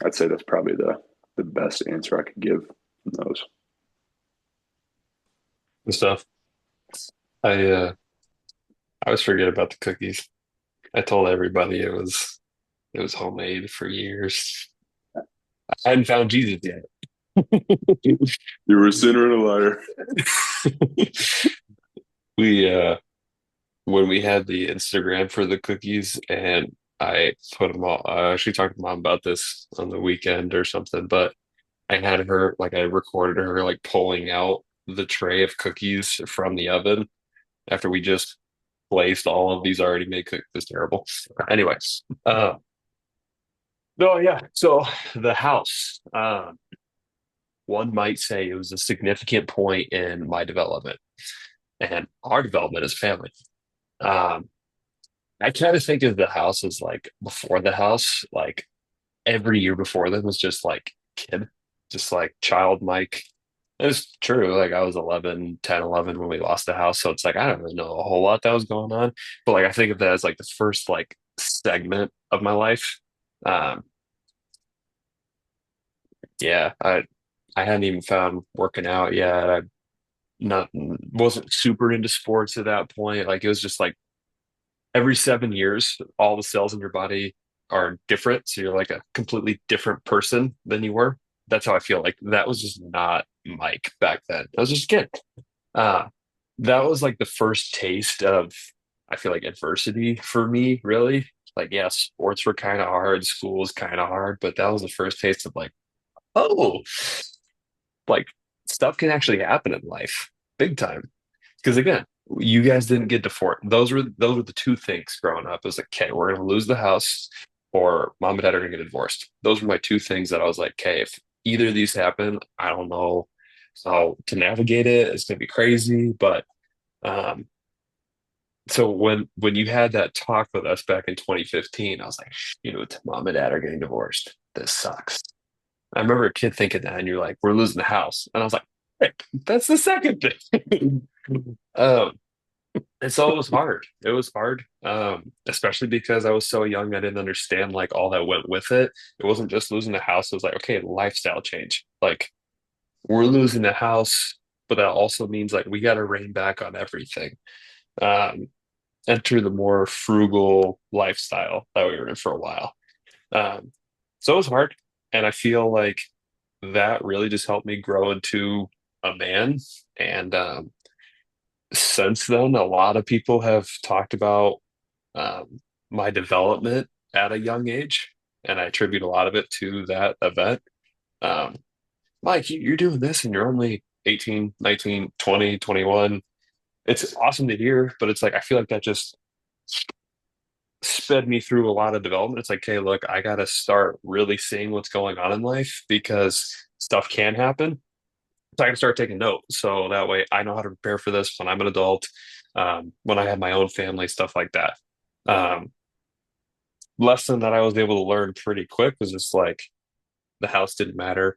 I'd say that's probably the best answer I could give from those. and stuff. I always forget about the cookies. I told everybody it was homemade for years. I hadn't found Jesus yet. You were a sinner and a liar. We when we had the Instagram for the cookies, and I put them all. I actually talked to mom about this on the weekend or something, but I had her like I recorded her like pulling out the tray of cookies from the oven after we just placed all of these already made cookies. It's terrible. Anyways, no, yeah. So the house, one might say it was a significant point in my development and our development as a family. Um, I kind of think of the house as like before the house, like every year before them was just like kid, just like child Mike. It's true. Like I was 11, 10, 11 when we lost the house. So it's like, I don't really know a whole lot that was going on. But like, I think of that as like the first like segment of my life. Um, yeah, I hadn't even found working out yet. I not wasn't super into sports at that point. Like it was just like every 7 years, all the cells in your body are different. So you're like a completely different person than you were. That's how I feel. Like that was just not Mike back then. I was just a kid. Uh, that was like the first taste of, I feel like adversity for me, really. Like, yeah, sports were kind of hard, school was kind of hard, but that was the first taste of like, oh, like stuff can actually happen in life, big time. Because again, you guys didn't get divorced. Those were the two things growing up. It was like, okay, we're gonna lose the house, or mom and dad are gonna get divorced. Those were my two things that I was like, okay, if either of these happen, I don't know how to navigate it. It's gonna be crazy. But um, so when you had that talk with us back in 2015, I was like, mom and dad are getting divorced. This sucks. I remember a kid thinking that, and you're like, we're losing the house. And I was like, "Hey, that's the second thing." Um, and so it was hard. It was hard, especially because I was so young. I didn't understand like all that went with it. It wasn't just losing the house. It was like, okay, lifestyle change. Like we're losing the house, but that also means like we got to rein back on everything. Um, enter the more frugal lifestyle that we were in for a while. Um, so it was hard, and I feel like that really just helped me grow into a man. And since then, a lot of people have talked about um, my development at a young age, and I attribute a lot of it to that event. Um, Mike, you're doing this and you're only 18, 19, 20, 21. It's awesome to hear, but it's like I feel like that just sped me through a lot of development. It's like, hey, look, I got to start really seeing what's going on in life because stuff can happen. So I can start taking notes. So that way I know how to prepare for this when I'm an adult, when I have my own family, stuff like that. Um, lesson that I was able to learn pretty quick was just like the house didn't matter.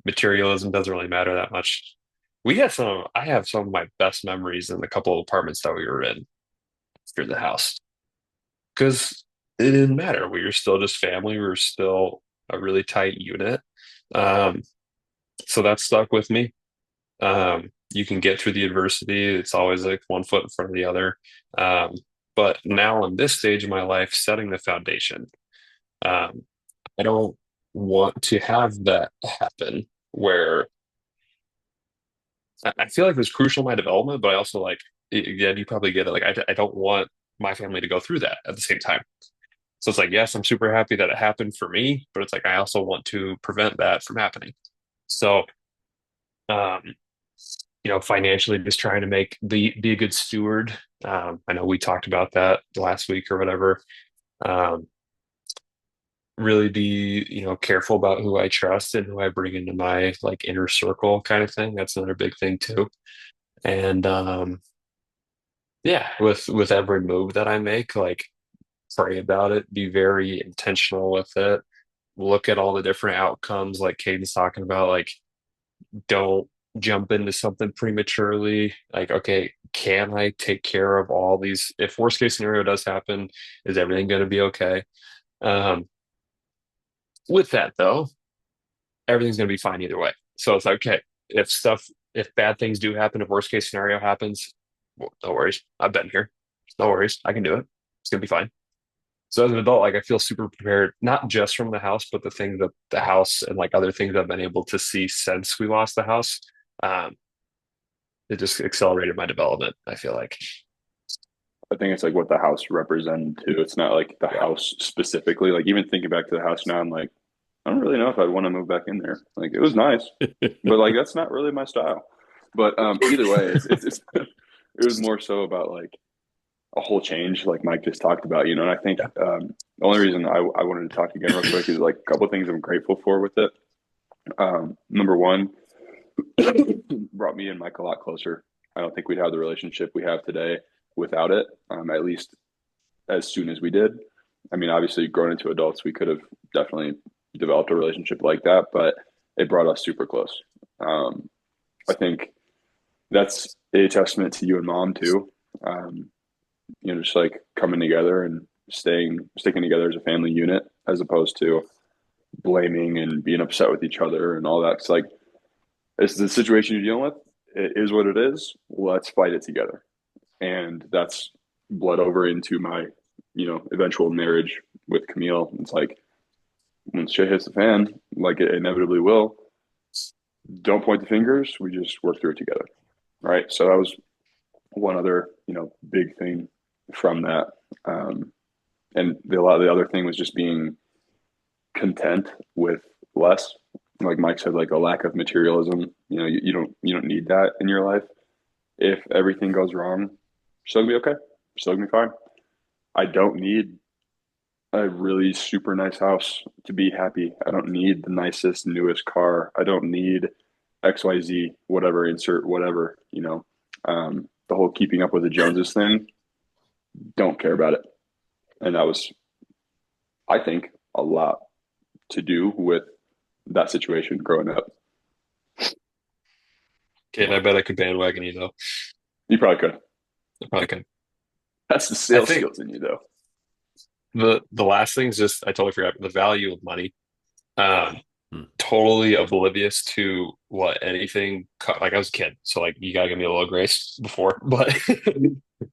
Materialism doesn't really matter that much. I have some of my best memories in the couple of apartments that we were in after the house because it didn't matter. We were still just family. We were still a really tight unit. Um, so that stuck with me. You can get through the adversity. It's always like one foot in front of the other. Um, but now in this stage of my life, setting the foundation, um, I don't want to have that happen where I feel like it was crucial in my development, but I also like, again, you probably get it. Like, I don't want my family to go through that at the same time. So it's like, yes, I'm super happy that it happened for me, but it's like, I also want to prevent that from happening. So, um, financially just trying to be a good steward. I know we talked about that last week or whatever. Um, really be, careful about who I trust and who I bring into my like inner circle kind of thing. That's another big thing too. And yeah, with every move that I make, like pray about it, be very intentional with it, look at all the different outcomes like Caden's talking about, like don't jump into something prematurely. Like, okay, can I take care of all these? If worst case scenario does happen, is everything going to be okay? Um, with that though, everything's going to be fine either way. So it's like, okay, if bad things do happen, if worst case scenario happens, well, no worries. I've been here. No worries. I can do it. It's going to be fine. So as an adult, like I feel super prepared, not just from the house, but the thing that the house and like other things I've been able to see since we lost the house. Um, it just accelerated my development, I feel like. I think it's like what the house represented too. It's not like the Yeah. house specifically. Like even thinking back to the house now, I'm like, I don't really know if I'd want to move back in there. Like it was nice, but like that's not really my style. But either way, it's it was more so about like a whole change, like Mike just talked about, you know. And I think Yeah. the only reason I wanted to talk again real quick is like a couple of things I'm grateful for with it. Number one, brought me and Mike a lot closer. I don't think we'd have the relationship we have today without it. At least as soon as we did. I mean, obviously, growing into adults, we could have definitely developed a relationship like that, but it brought us super close. Um, I think that's a testament to you and mom too. Um, just like coming together and sticking together as a family unit, as opposed to blaming and being upset with each other and all that. It's like it's the situation you're dealing with. It is what it is. Let's fight it together, and that's bled over into my, eventual marriage with Camille. It's like when shit hits the fan, like it inevitably will, don't point the fingers. We just work through it together. Right. So that was one other, big thing from that. Um, and a lot of the other thing was just being content with less. Like Mike said, like a lack of materialism. You don't need that in your life. If everything goes wrong, still gonna be okay. Still gonna be fine. I don't need a really super nice house to be happy. I don't need the nicest, newest car. I don't need XYZ, whatever, insert whatever, the whole keeping up with the Joneses thing, don't care about it. And that was, I think, a lot to do with that situation growing up. Okay, I bet I could bandwagon you though. You probably could. I probably could. That's the I sales think skills in you, though. the last thing is just I totally forgot the value of money. Um, Hmm. totally oblivious to what anything like I was a kid, so like you gotta give me a little grace before, but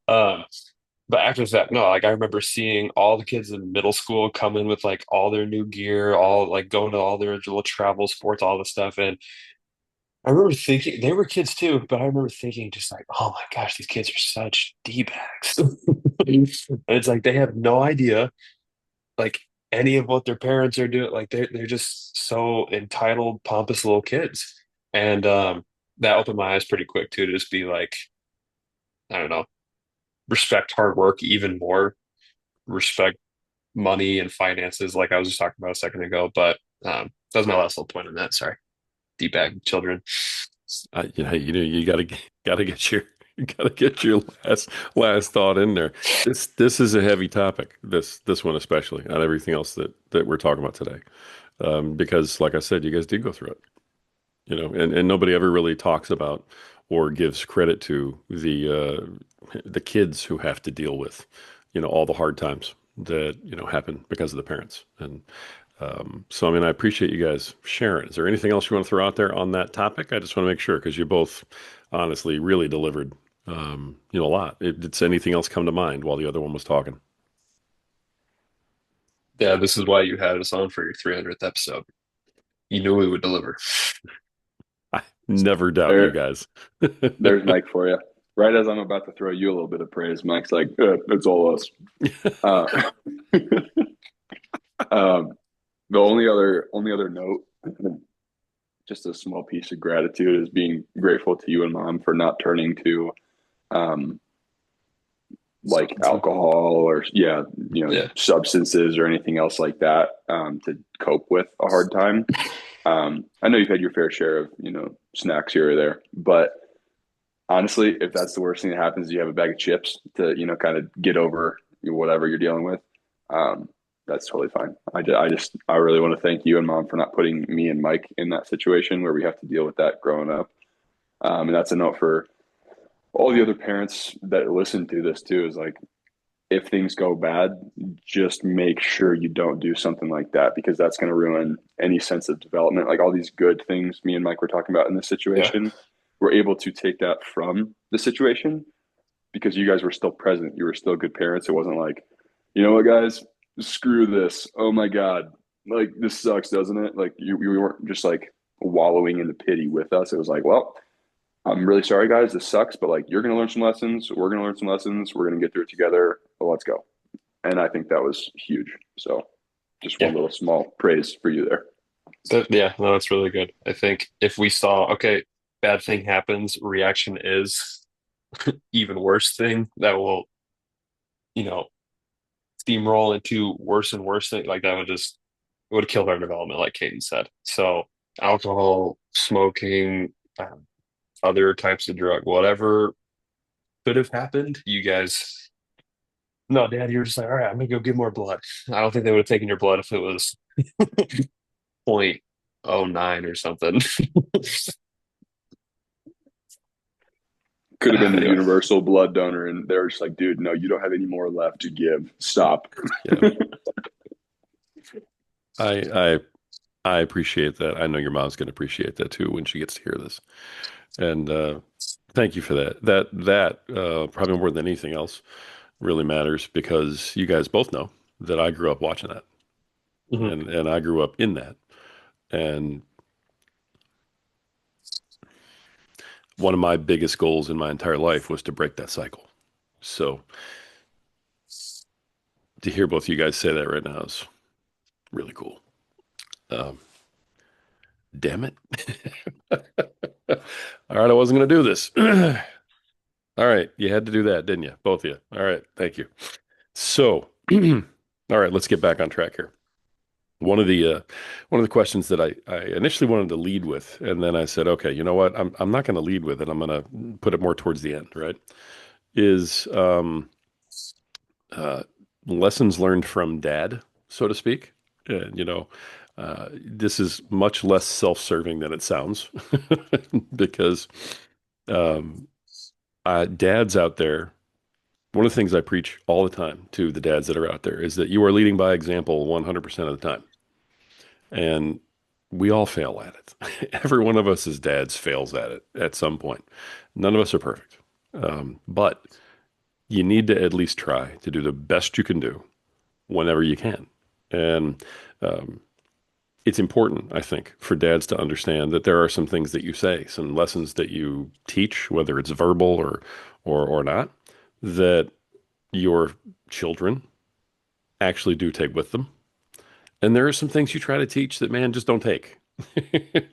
um, but after that, no, like I remember seeing all the kids in middle school come in with like all their new gear, all like going to all their little travel sports, all the stuff, and I remember thinking they were kids too, but I remember thinking just like, oh my gosh, these kids are such D-bags. And it's like they have no idea like any of what their parents are doing. Like they're just so entitled, pompous little kids. And that opened my eyes pretty quick too, to just be like, I don't know, respect hard work even more, respect money and finances, like I was just talking about a second ago. But that was my last little point on that. Sorry. D-bag children. You gotta get your you gotta get your last thought in there. This is a heavy topic. This one especially, on everything else that we're talking about today, because like I said, you guys did go through it. And nobody ever really talks about or gives credit to the kids who have to deal with, all the hard times that happen because of the parents. And so, I mean, I appreciate you guys sharing. Is there anything else you want to throw out there on that topic? I just want to make sure because you both honestly really delivered, a lot. Did anything else come to mind while the other one was talking? Yeah, this is why you had us on for your 300th episode. You knew we would deliver. I never doubt you There, guys. there's Mike for you. Right as I'm about to throw you a little bit of praise, Mike's like, "It's all us." Uh, um, the only other note, just a small piece of gratitude, is being grateful to you and mom for not turning to um, like Something. alcohol or Yeah. substances or anything else like that to cope with a hard time. I know you've had your fair share of snacks here or there, but honestly, if that's the worst thing that happens, you have a bag of chips to kind of get over whatever you're dealing with. Um, that's totally fine. I really want to thank you and mom for not putting me and Mike in that situation where we have to deal with that growing up. And that's a note for all the other parents that listen to this too. Is like, if things go bad, just make sure you don't do something like that because that's going to ruin any sense of development. Like all these good things me and Mike were talking about in this Yeah. situation, we're able to take that from the situation because you guys were still present. You were still good parents. It wasn't like, you know what, guys, screw this. Oh my God. Like this sucks, doesn't it? Like you weren't just like wallowing in the pity with us. It was like, well, I'm really sorry, guys. This sucks, but like you're going to learn some lessons. We're going to learn some lessons. We're going to get through it together. Well, let's go. And I think that was huge. So just Yeah. one little small praise for you there. Yeah, no, that's really good. I think if we saw, okay, bad thing happens, reaction is even worse thing that will, you know, steamroll into worse and worse thing. Like that would just it would have killed our development, like Caden said. So alcohol, smoking, other types of drug, whatever could have happened, you guys. No, Dad, you're just like, all right, I'm gonna go get more blood. I don't think they would have taken your blood if it was 0.09 or something. Could have been the Anyway, universal blood donor, and they were just like, dude, no, you don't have any more left to give. Stop. Yeah. I I appreciate that. I know your mom's going to appreciate that too when she gets to hear this. And thank you for that. That probably more than anything else really matters because you guys both know that I grew up watching that, mhm. and I grew up in that. And one of my biggest goals in my entire life was to break that cycle. So to hear both of you guys say that right now is really cool. Um, damn it. All right, I wasn't going to do this. All right, you had to do that, didn't you? Both of you. All right, thank you. So, all right, let's get back on track here. One of the questions that I initially wanted to lead with, and then I said, okay, you know what? I'm not going to lead with it. I'm going to put it more towards the end, right? Is uh, lessons learned from dad, so to speak. And this is much less self-serving than it sounds, because um, dads out there. One of the things I preach all the time to the dads that are out there is that you are leading by example 100% of the time. And we all fail at it. Every one of us as dads fails at it at some point. None of us are perfect. But you need to at least try to do the best you can do whenever you can. And um, it's important, I think, for dads to understand that there are some things that you say, some lessons that you teach, whether it's verbal or not, that your children actually do take with them. And there are some things you try to teach that, man, just don't take.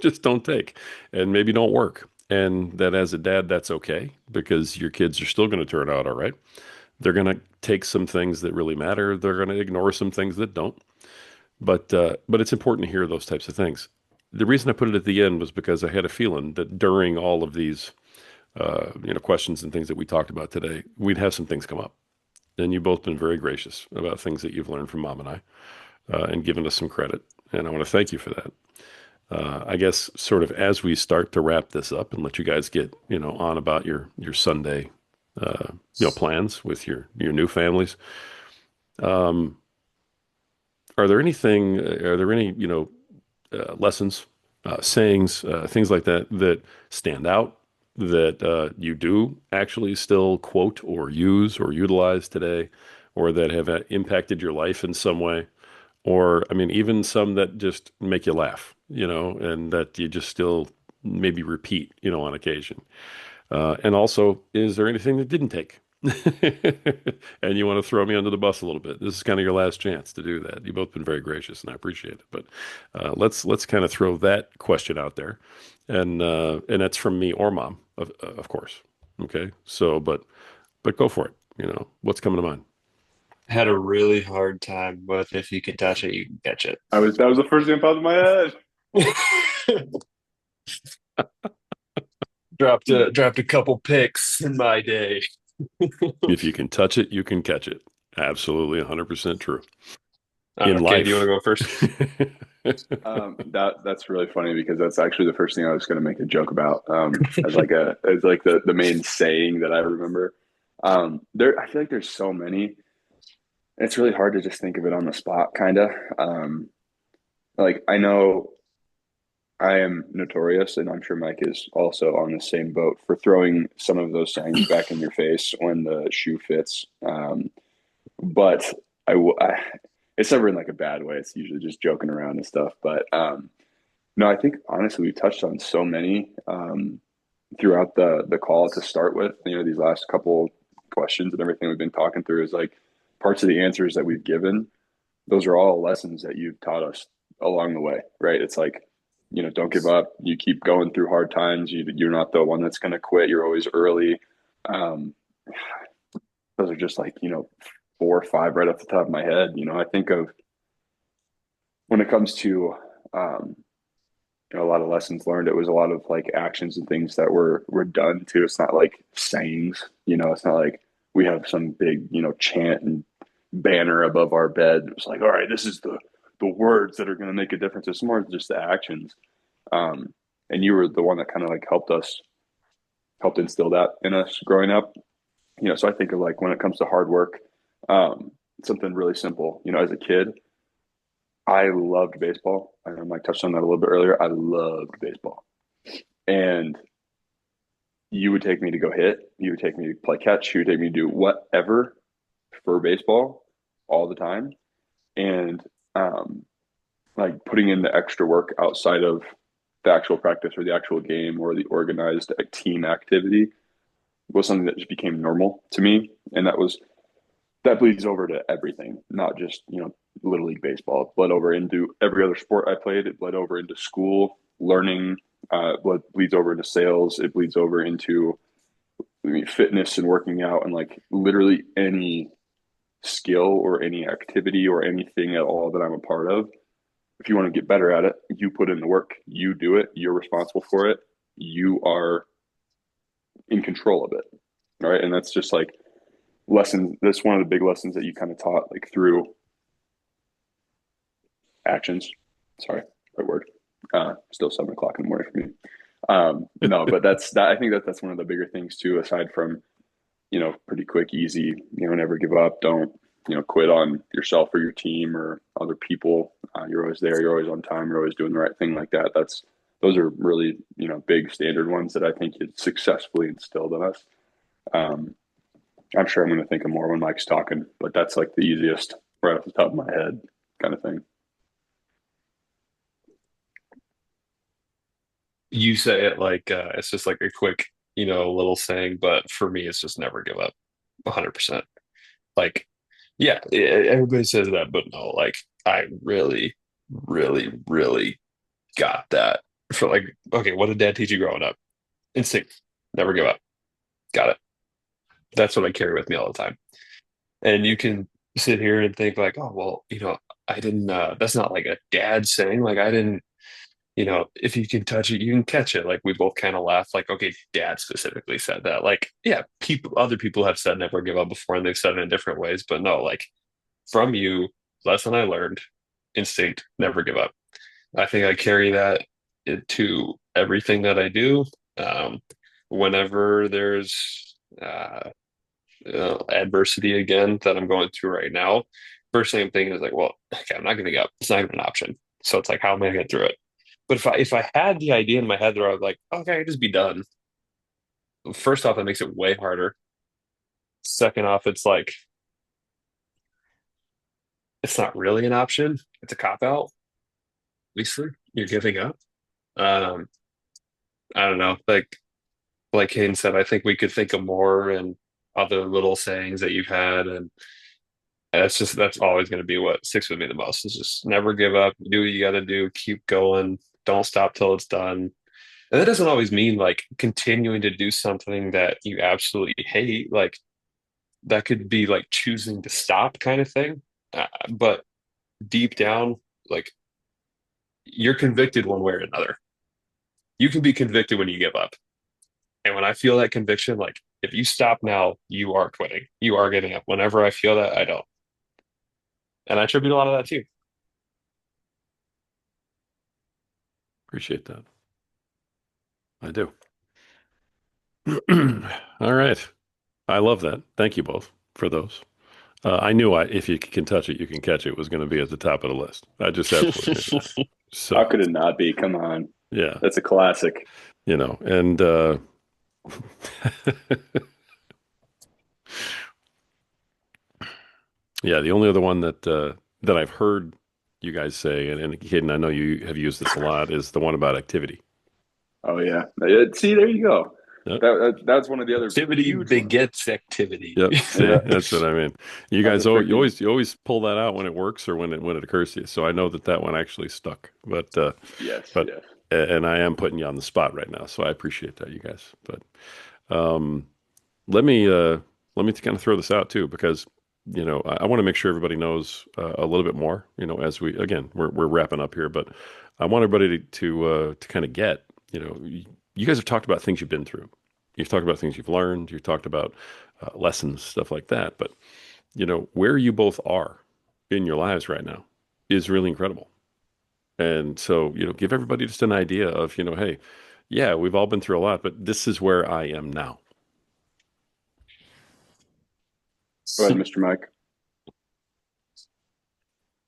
Just don't take. And maybe don't work. And that as a dad, that's okay because your kids are still going to turn out all right. They're going to take some things that really matter. They're going to ignore some things that don't. But it's important to hear those types of things. The reason I put it at the end was because I had a feeling that during all of these questions and things that we talked about today, we'd have some things come up. And you've both been very gracious about things that you've learned from mom and I, and given us some credit. And I want to thank you for that. I guess sort of as we start to wrap this up and let you guys get, on about your Sunday, plans with your new families. Um, are there any, lessons, sayings, things like that that stand out that you do actually still quote or use or utilize today, or that have impacted your life in some way? Or, I mean, even some that just make you laugh, and that you just still maybe repeat, on occasion. And also, is there anything that didn't take? And you want to throw me under the bus a little bit? This is kind of your last chance to do that. You've both been very gracious, and I appreciate it. But let's kind of throw that question out there, and that's from me or mom, of course. Okay, so but go for it. What's coming to mind? Had a really hard time with if you can touch it, you can catch it. I was that was the first thing that popped in my head. Dropped a couple picks in my day. If you can touch it, you can catch it. Absolutely 100% true. I don't In know, Kate, do you want to life. go first? That's really funny because that's actually the first thing I was going to make a joke about. As like the main saying that I remember. There, I feel like there's so many. It's really hard to just think of it on the spot, kind of. Like I know I am notorious, and I'm sure Mike is also on the same boat for throwing some of those sayings back in your face when the shoe fits. But I it's never in like a bad way. It's usually just joking around and stuff. But no, I think honestly we touched on so many throughout the call to start with. These last couple questions and everything we've been talking through is like parts of the answers that we've given. Those are all lessons that you've taught us along the way, right? It's like, don't give up. You keep going through hard times. You're not the one that's going to quit. You're always early. Um, those are just like, four or five right off the top of my head. I think of when it comes to, um, a lot of lessons learned. It was a lot of like actions and things that were done too. It's not like sayings. It's not like we have some big chant and banner above our bed. It's like, all right, this is the words that are going to make a difference. It's more just the actions. And you were the one that kind of like helped instill that in us growing up. So I think of like when it comes to hard work, something really simple. As a kid, I loved baseball. I know Mike touched on that a little bit earlier. I loved baseball. And you would take me to go hit. You would take me to play catch. You would take me to do whatever for baseball all the time. And like putting in the extra work outside of the actual practice or the actual game or the organized team activity was something that just became normal to me. And that bleeds over to everything, not just, Little League baseball. It bled over into every other sport I played. It bled over into school, learning, bleeds over into sales. It bleeds over into fitness and working out and like literally any skill or any activity or anything at all that I'm a part of. If you want to get better at it, you put in the work, you do it, you're responsible for it, you are in control of it. Right. And that's just like lessons. That's one of the big lessons that you kind of taught like through actions. Sorry, right word. Still 7 o'clock in the morning for me. No, but I think that's one of the bigger things too, aside from, pretty quick, easy, never give up. Don't, quit on yourself or your team or other people. You're always there. You're always on time. You're always doing the right thing like that. Those are really, big standard ones that I think it successfully instilled in us. Um, I'm sure I'm going to think of more when Mike's talking, but that's like the easiest right off the top of my head kind of thing. You say it like it's just like a quick, little saying, but for me, it's just never give up. 100%. Like, yeah, everybody says that, but no, like I really, really, really got that for like, okay, what did dad teach you growing up? Instinct, never give up. Got it. That's what I carry with me all the time. And you can sit here and think like, oh, well, I didn't, that's not like a dad saying, like, I didn't, if you can touch it, you can catch it. Like we both kind of laughed, like, okay, dad specifically said that. Like, yeah, other people have said never give up before and they've said it in different ways, but no, like from you, lesson I learned, instinct, never give up. I think I carry that into everything that I do. Um, Whenever there's adversity again that I'm going through right now, first thing I'm thinking is like, well, okay, I'm not giving up. It's not even an option. So it's like, how am I going to get through it? But if I had the idea in my head where I was like, okay, just be done. First off, that makes it way harder. Second off, it's like it's not really an option. It's a cop out. Obviously, you're giving up. Um, I don't know. Like Caden said, I think we could think of more and other little sayings that you've had, and that's always going to be what sticks with me the most. Is just never give up. Do what you got to do. Keep going. Don't stop till it's done. And that doesn't always mean like continuing to do something that you absolutely hate. Like that could be like choosing to stop kind of thing. But deep down, like you're convicted one way or another. You can be convicted when you give up. And when I feel that conviction, like if you stop now, you are quitting. You are giving up. Whenever I feel that, I don't. And I attribute a lot of that too. Appreciate that. I do. All right. I love that. Thank you both for those. I knew if you can touch it, you can catch it was going to be at the top of the list. I just absolutely knew that. How So, could it not be? Come on. yeah, That's a classic. and yeah, the only other one that I've heard you guys say, and Caden, I know you have used this a lot, is the one about activity. Oh yeah. See, there you go. Yep. That's one of the other Activity huge ones. begets activity. Yep. See, Yeah. that's what I mean. You That's a guys, freaking you always pull that out when it works or when it occurs to you. So I know that one actually stuck. yes, But yes. and I am putting you on the spot right now, so I appreciate that, you guys. But um, let me kind of throw this out too, because I want to make sure everybody knows a little bit more. As we're wrapping up here, but I want everybody to kind of get. You guys have talked about things you've been through. You've talked about things you've learned. You've talked about lessons, stuff like that. But where you both are in your lives right now is really incredible. And so, give everybody just an idea of, hey, yeah, we've all been through a lot, but this is where I am now. Go ahead, Mr. Mike.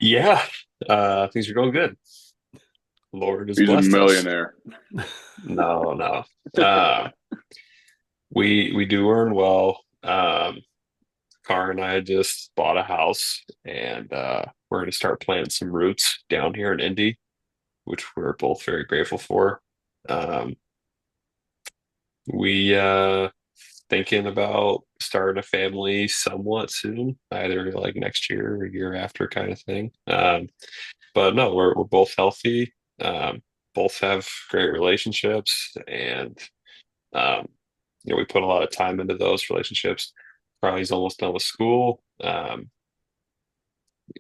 Yeah, things are going good. Lord has He's a blessed us. millionaire. No, no. We do earn well. Car and I just bought a house, and we're going to start planting some roots down here in Indy, which we're both very grateful for. Um, we thinking about starting a family somewhat soon, either like next year or year after kind of thing. But no, we're both healthy. Both have great relationships, and um, we put a lot of time into those relationships. Riley's almost done with school.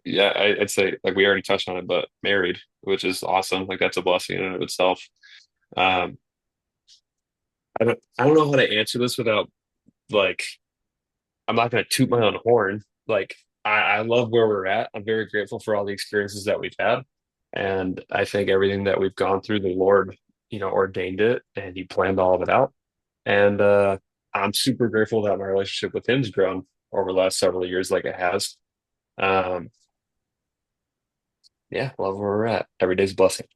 Yeah, I'd say like we already touched on it, but married, which is awesome. Like that's a blessing in and of itself. Um, I don't know how to answer this without like I'm not going to toot my own horn. Like I love where we're at. I'm very grateful for all the experiences that we've had, and I think everything that we've gone through, the Lord, ordained it, and He planned all of it out. And I'm super grateful that my relationship with Him's grown over the last several years, like it has. Um, yeah, love where we're at. Every day's a blessing.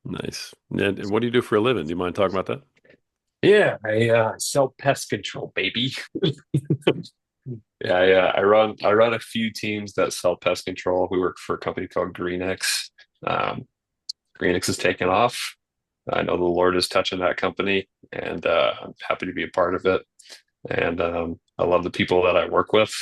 Nice. And what do you do for a living? Do you mind talking about that? Yeah, I sell pest control, baby. Yeah, I run a few teams that sell pest control. We work for a company called GreenX. Um, GreenX is taking off. I know the Lord is touching that company, and I'm happy to be a part of it. And I love the people that I work with.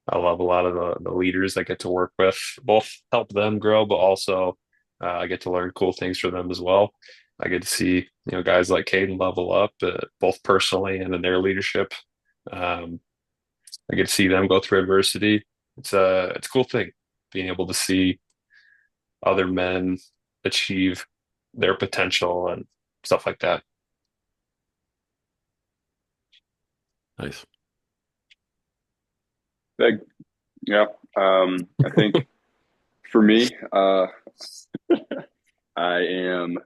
I love a lot of the leaders I get to work with, both help them grow, but also I get to learn cool things from them as well. I get to see, guys like Caden level up, both personally and in their leadership. Um, I get to see them go through adversity. It's a cool thing being able to see other men achieve their potential and stuff like that. Nice. Big. Yeah. I think for me, I am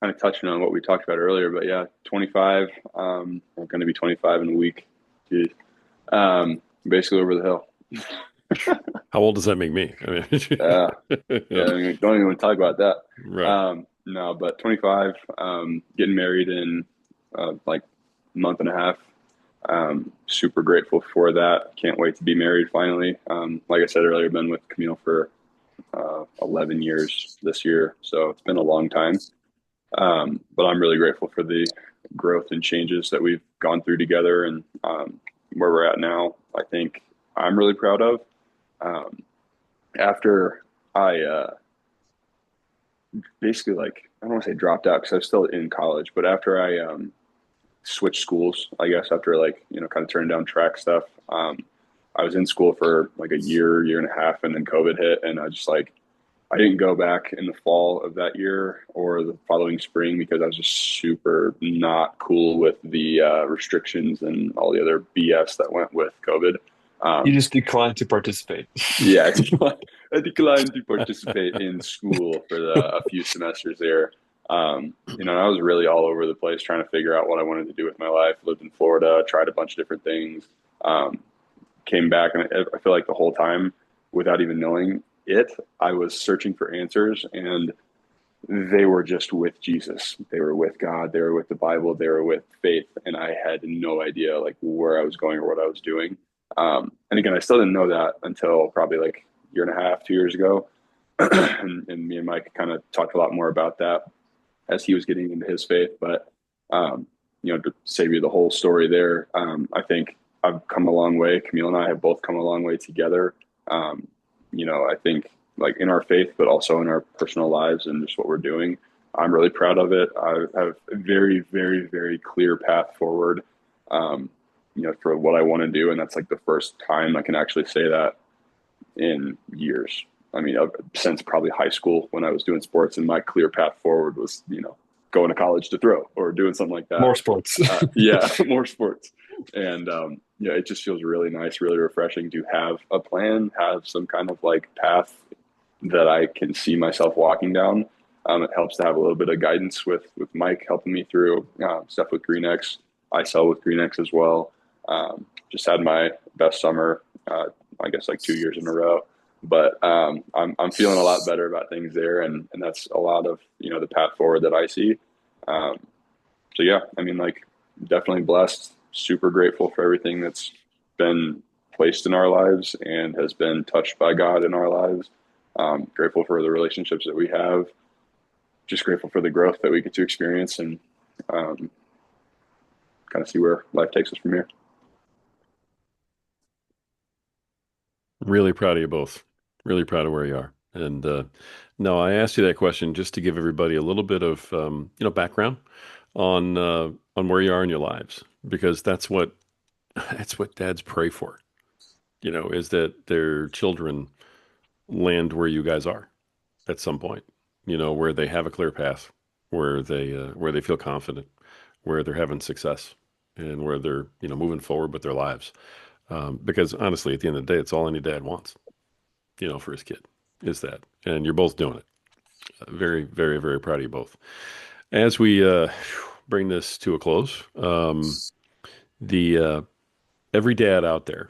kind of touching on what we talked about earlier, but yeah, 25. I'm going to be 25 in a week. Jeez. Basically over the hill. How old does that make me? I mean, Yeah. yeah, Yeah. I mean, don't even want to talk about that. right. No, but 25, getting married in like a month and a half. Super grateful for that. Can't wait to be married finally. Like I said earlier, I've been with Camille for 11 years this year, so it's been a long time. But I'm really grateful for the growth and changes that we've gone through together and where we're at now. I think I'm really proud of. Um, After I basically, like, I don't want to say dropped out because I was still in college, but after I switch schools, I guess, after like, kind of turning down track stuff. I was in school for like a year, year and a half, and then COVID hit, and I just like I didn't go back in the fall of that year or the following spring because I was just super not cool with the restrictions and all the other BS that went with COVID. You Um, just declined to participate. yeah, I declined to participate in school for a few semesters there. I was really all over the place trying to figure out what I wanted to do with my life. Lived in Florida, tried a bunch of different things. Um, Came back, and I feel like the whole time, without even knowing it, I was searching for answers, and they were just with Jesus. They were with God. They were with the Bible. They were with faith, and I had no idea like where I was going or what I was doing. And again, I still didn't know that until probably like a year and a half, 2 years ago. And me and Mike kind of talked a lot more about that as he was getting into his faith. But to save you the whole story there, I think I've come a long way. Camille and I have both come a long way together. I think like in our faith, but also in our personal lives and just what we're doing. I'm really proud of it. I have a very, very, very clear path forward, for what I want to do. And that's like the first time I can actually say that in years. I mean, since probably high school when I was doing sports, and my clear path forward was, going to college to throw or doing something like that. More sports. Yeah, more sports. And it just feels really nice, really refreshing to have a plan, have some kind of like path that I can see myself walking down. It helps to have a little bit of guidance with Mike helping me through stuff with GreenX. I sell with GreenX as well. Just had my best summer, I guess like 2 years in a row. But I'm feeling a lot better about things there, and that's a lot of the path forward that I see. Um, so yeah, I mean, like definitely blessed, super grateful for everything that's been placed in our lives and has been touched by God in our lives. Grateful for the relationships that we have. Just grateful for the growth that we get to experience and um, kind of see where life takes us from here. Really proud of you both. Really proud of where you are. And no, I asked you that question just to give everybody a little bit of background on where you are in your lives, because that's what dads pray for. Is that their children land where you guys are at some point. Where they have a clear path, where they feel confident, where they're having success, and where they're moving forward with their lives. Because honestly, at the end of the day, it's all any dad wants, for his kid is that. And you're both doing it. Very, very, very proud of you both. As we bring this to a close, the every dad out there,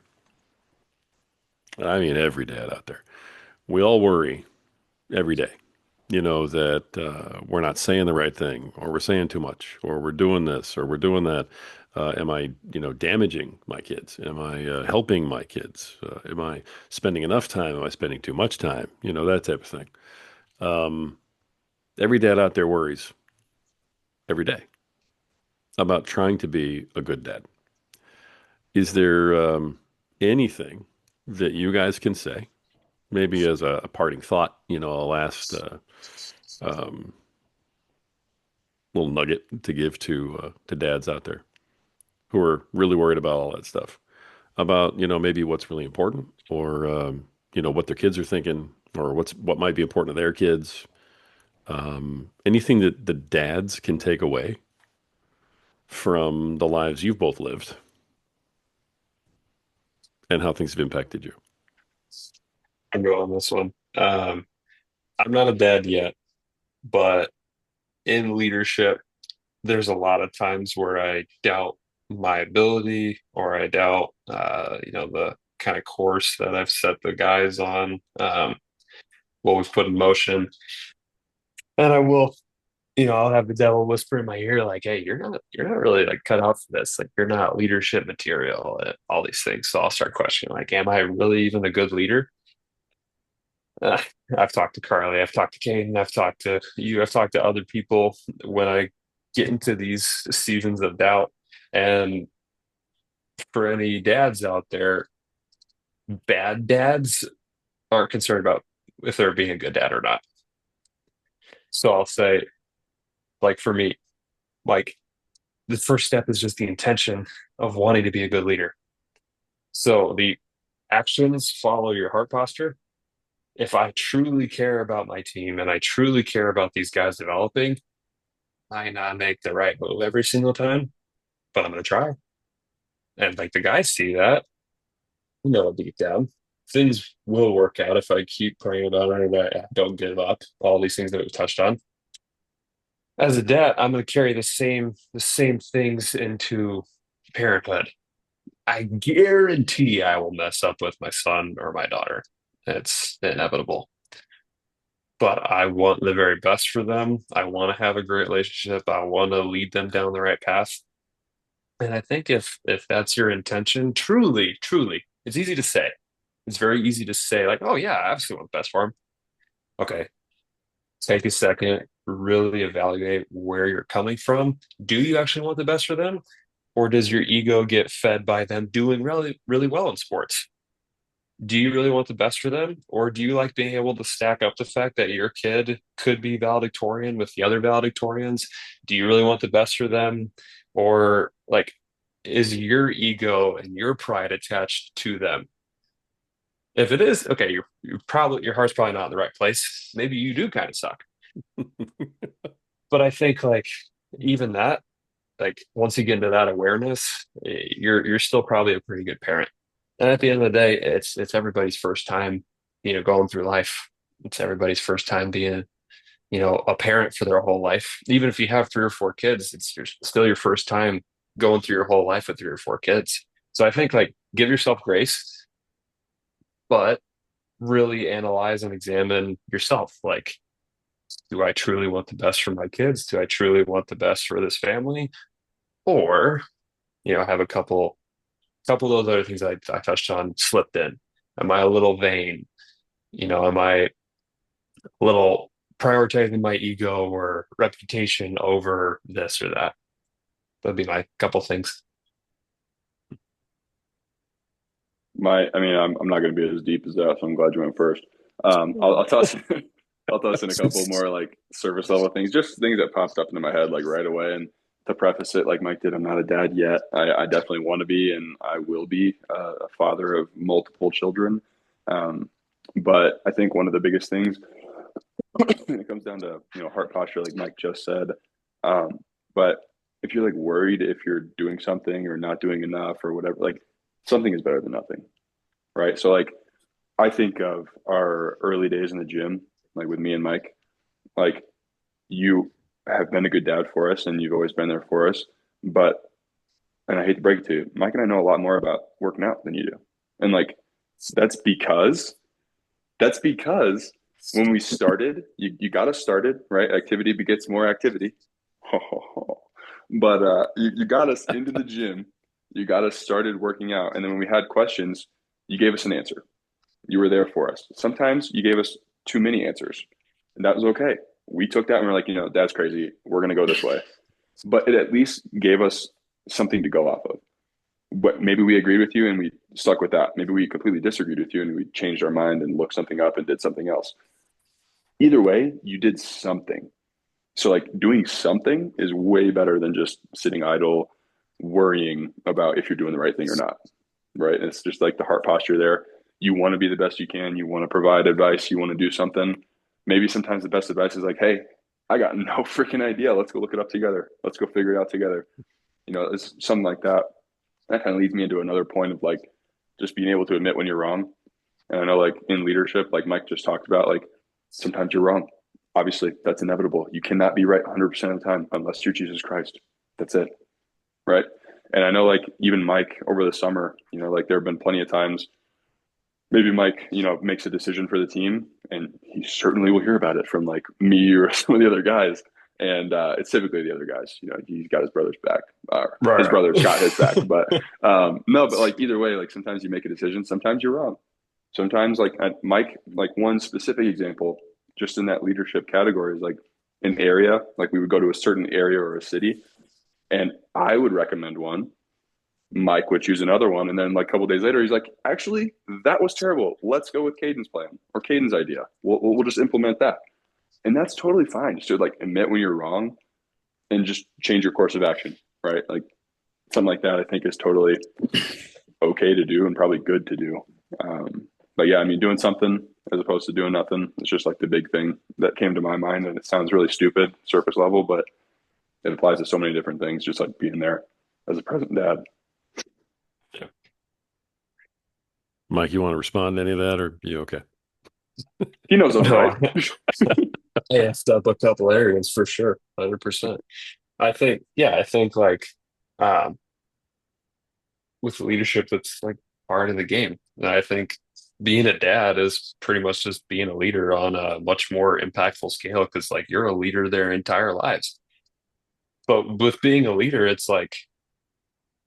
I mean, every dad out there, we all worry every day, that we're not saying the right thing, or we're saying too much, or we're doing this, or we're doing that. Am I, damaging my kids? Am I helping my kids? Am I spending enough time? Am I spending too much time? That type of thing. Um, every dad out there worries every day about trying to be a good dad. Is there anything that you guys can say, maybe as a parting thought, a last um, little nugget to give to dads out there who are really worried about all that stuff, about maybe what's really important, or what their kids are thinking, or what might be important to their kids. Anything that the dads can take away from the lives you've both lived and how things have impacted you. I'll go on this one. I'm not a dad yet, but in leadership, there's a lot of times where I doubt my ability, or I doubt, the kind of course that I've set the guys on, what we've put in motion. And I will, I'll have the devil whisper in my ear, like, "Hey, you're not really like cut out for this. Like, you're not leadership material, all these things." So I'll start questioning, like, am I really even a good leader? Uh, I've talked to Carly, I've talked to Caden, I've talked to you, I've talked to other people when I get into these seasons of doubt. And for any dads out there, bad dads aren't concerned about if they're being a good dad or not. So I'll say, like for me, like the first step is just the intention of wanting to be a good leader. So the actions follow your heart posture. If I truly care about my team and I truly care about these guys developing, I might not make the right move every single time, but I'm going to try. And like the guys see that, deep down, things will work out if I keep praying about it and I don't give up. All these things that we've touched on. As a dad, I'm going to carry the same things into parenthood. I guarantee I will mess up with my son or my daughter. It's inevitable. But I want the very best for them. I want to have a great relationship. I want to lead them down the right path. And I think if that's your intention, truly, truly, it's easy to say. It's very easy to say, like, oh yeah, I absolutely want the best for them. Okay, take a second, really evaluate where you're coming from. Do you actually want the best for them? Or does your ego get fed by them doing really, really well in sports? Do you really want the best for them? Or do you like being able to stack up the fact that your kid could be valedictorian with the other valedictorians? Do you really want the best for them? Or like, is your ego and your pride attached to them? If it is, okay, your heart's probably not in the right place. Maybe you do kind of suck. But I think like even that, like once you get into that awareness, you're still probably a pretty good parent. And at the end of the day, it's everybody's first time, going through life. It's everybody's first time being, a parent for their whole life. Even if you have three or four kids, still your first time going through your whole life with three or four kids. So I think like give yourself grace, but really analyze and examine yourself. Like, do I truly want the best for my kids? Do I truly want the best for this family? Or, have a couple of those other things I touched on slipped in. Am I a little vain? Am I a little prioritizing my ego or reputation over this or that? That'd be my couple things. I mean, I'm not going to be as deep as that, so I'm glad you went first. I'll toss, I'll toss in a couple more like surface level things, just things that popped up into my head like right away. And to preface it, like Mike did, I'm not a dad yet. I definitely want to be, and I will be a father of multiple children. Um, but I think one of the biggest things when it comes down to heart posture, like Mike just said, um, but if you're like worried if you're doing something or not doing enough or whatever, like something is better than nothing, right? So like I think of our early days in the gym, like with me and Mike, like you have been a good dad for us and you've always been there for us. But, and I hate to break it to you, Mike and I know a lot more about working out than you do. And like, that's because, that's because when we started, you got us started, right? Activity begets more activity. But you got us into the gym. You got us started working out. And then when we had questions, you gave us an answer. You were there for us. Sometimes you gave us too many answers, and that was okay. We took that and we're like, that's crazy. We're going to go this way. But it at least gave us something to go off of. But maybe we agreed with you and we stuck with that. Maybe we completely disagreed with you and we changed our mind and looked something up and did something else. Either way, you did something. So like doing something is way better than just sitting idle, worrying about if you're doing the right thing or not. Right. And it's just like the heart posture there. You want to be the best you can. You want to provide advice. You want to do something. Maybe sometimes the best advice is like, hey, I got no freaking idea. Let's go look it up together. Let's go figure it out together. It's something like that. That kind of leads me into another point of like just being able to admit when you're wrong. And I know like in leadership, like Mike just talked about, like sometimes you're wrong. Obviously, that's inevitable. You cannot be right 100% of the time unless you're Jesus Christ. That's it. Right. And I know like even Mike over the summer, like there have been plenty of times maybe Mike, makes a decision for the team and he certainly will hear about it from like me or some of the other guys. And it's typically the other guys, he's got his brother's back. His Right. brother's got his back. But no, but like either way, like sometimes you make a decision, sometimes you're wrong. Sometimes like Mike, like one specific example, just in that leadership category is like an area, like we would go to a certain area or a city and I would recommend one. Mike would choose another one. And then like a couple of days later, he's like, actually, that was terrible. Let's go with Caden's plan or Caden's idea. We'll just implement that. And that's totally fine. Just to like admit when you're wrong and just change your course of action. right? Like something like that, I think is totally okay to do and probably good to do. But yeah, I mean, doing something as opposed to doing nothing is just like the big thing that came to my mind. And it sounds really stupid, surface level, but it applies to so many different things, just like being there as a present dad. Yeah. Mike, you want to respond to any of that, or you okay? He knows I'm No, right. I effed up a couple areas for sure, 100%. I think, yeah, I think like um, with leadership, that's like part of the game. And I think being a dad is pretty much just being a leader on a much more impactful scale because like you're a leader their entire lives. But with being a leader, it's like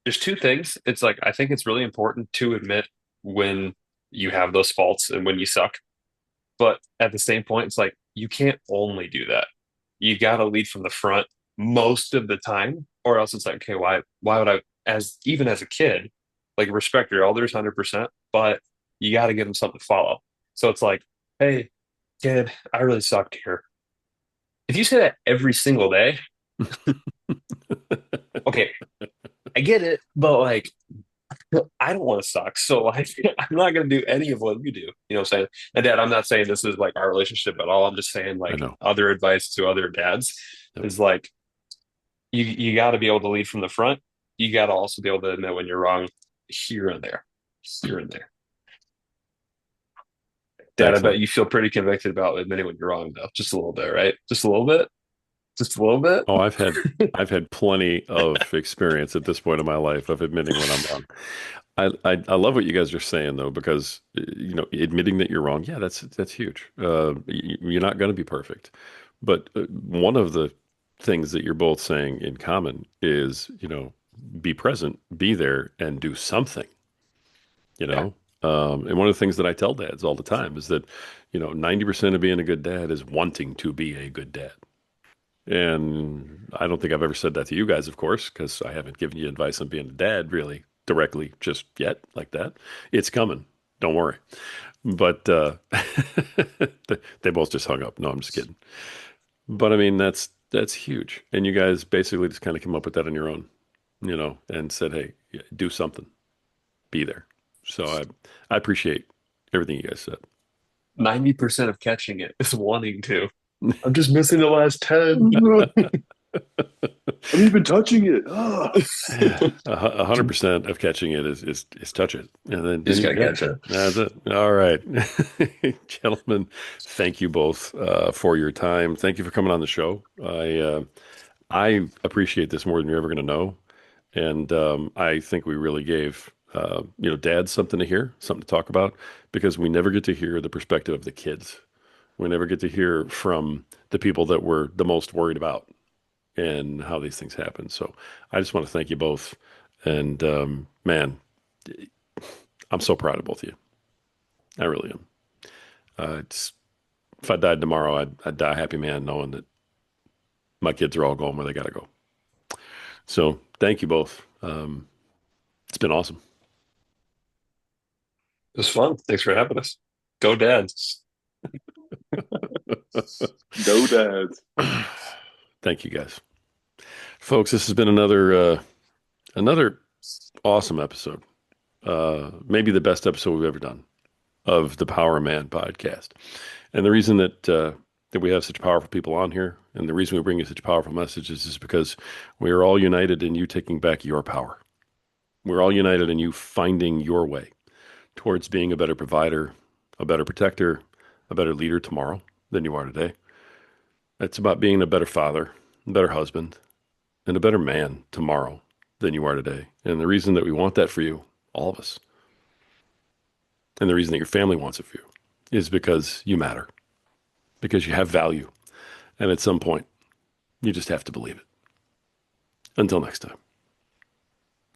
there's two things. It's like I think it's really important to admit when you have those faults and when you suck. But at the same point, it's like you can't only do that. You got to lead from the front most of the time, or else it's like, okay, why would I, as even as a kid, like respect your elders 100%, but you got to give them something to follow. So it's like, hey, kid, I really sucked here. If you say that every single day, okay, I get it, but like I don't want to suck. So like I'm not gonna do any of what you do. You know what I'm saying? And dad, I'm not saying this is like our relationship at all. I'm just saying I like know. other advice to other dads Yep. is like you gotta be able to lead from the front. You gotta also be able to admit when you're wrong here and there. Here and there. Dad, I Excellent. bet you feel pretty convicted about admitting when you're wrong though. Just a little bit, right? Just a little bit? Just a little bit? Oh, I've had plenty of experience at this point in my life of admitting when I'm wrong. I love what you guys are saying though, because admitting that you're wrong, yeah, that's huge. You're not going to be perfect, but one of the things that you're both saying in common is, be present, be there, and do something. You Yeah. know, and one of the things that I tell dads all the time is that, 90% of being a good dad is wanting to be a good dad. And I don't think I've ever said that to you guys, of course, because I haven't given you advice on being a dad really directly just yet like that. It's coming. Don't worry. But they both just hung up. No, I'm just kidding. But I mean, that's huge. And you guys basically just kind of came up with that on your own, and said, hey, yeah, do something, be there. So I appreciate everything you guys said. 90% of catching it is wanting to. I'm just missing the last 10. I'm even touching it. Ah. Yeah, 100% of catching it is touch it, and then Just you're gotta good. catch it. That's it. All right, gentlemen, thank you both for your time. Thank you for coming on the show. I appreciate this more than you're ever going to know, and I think we really gave dads something to hear, something to talk about, because we never get to hear the perspective of the kids. We never get to hear from the people that we're the most worried about and how these things happen. So I just want to thank you both. And man, I'm so proud of both of you. I really am. If I died tomorrow, I'd die a happy man knowing that my kids are all going where they got to go. So thank you both. It's been awesome. It was fun. Thanks for having us. Go dads. Go dads. Thank you guys, folks. This has been another awesome episode. Maybe the best episode we've ever done of the Power Man podcast. And the reason that we have such powerful people on here, and the reason we bring you such powerful messages, is because we are all united in you taking back your power. We're all united in you finding your way towards being a better provider, a better protector, a better leader tomorrow than you are today. It's about being a better father, a better husband, and a better man tomorrow than you are today. And the reason that we want that for you, all of us, and the reason that your family wants it for you, is because you matter, because you have value. And at some point, you just have to believe it. Until next time.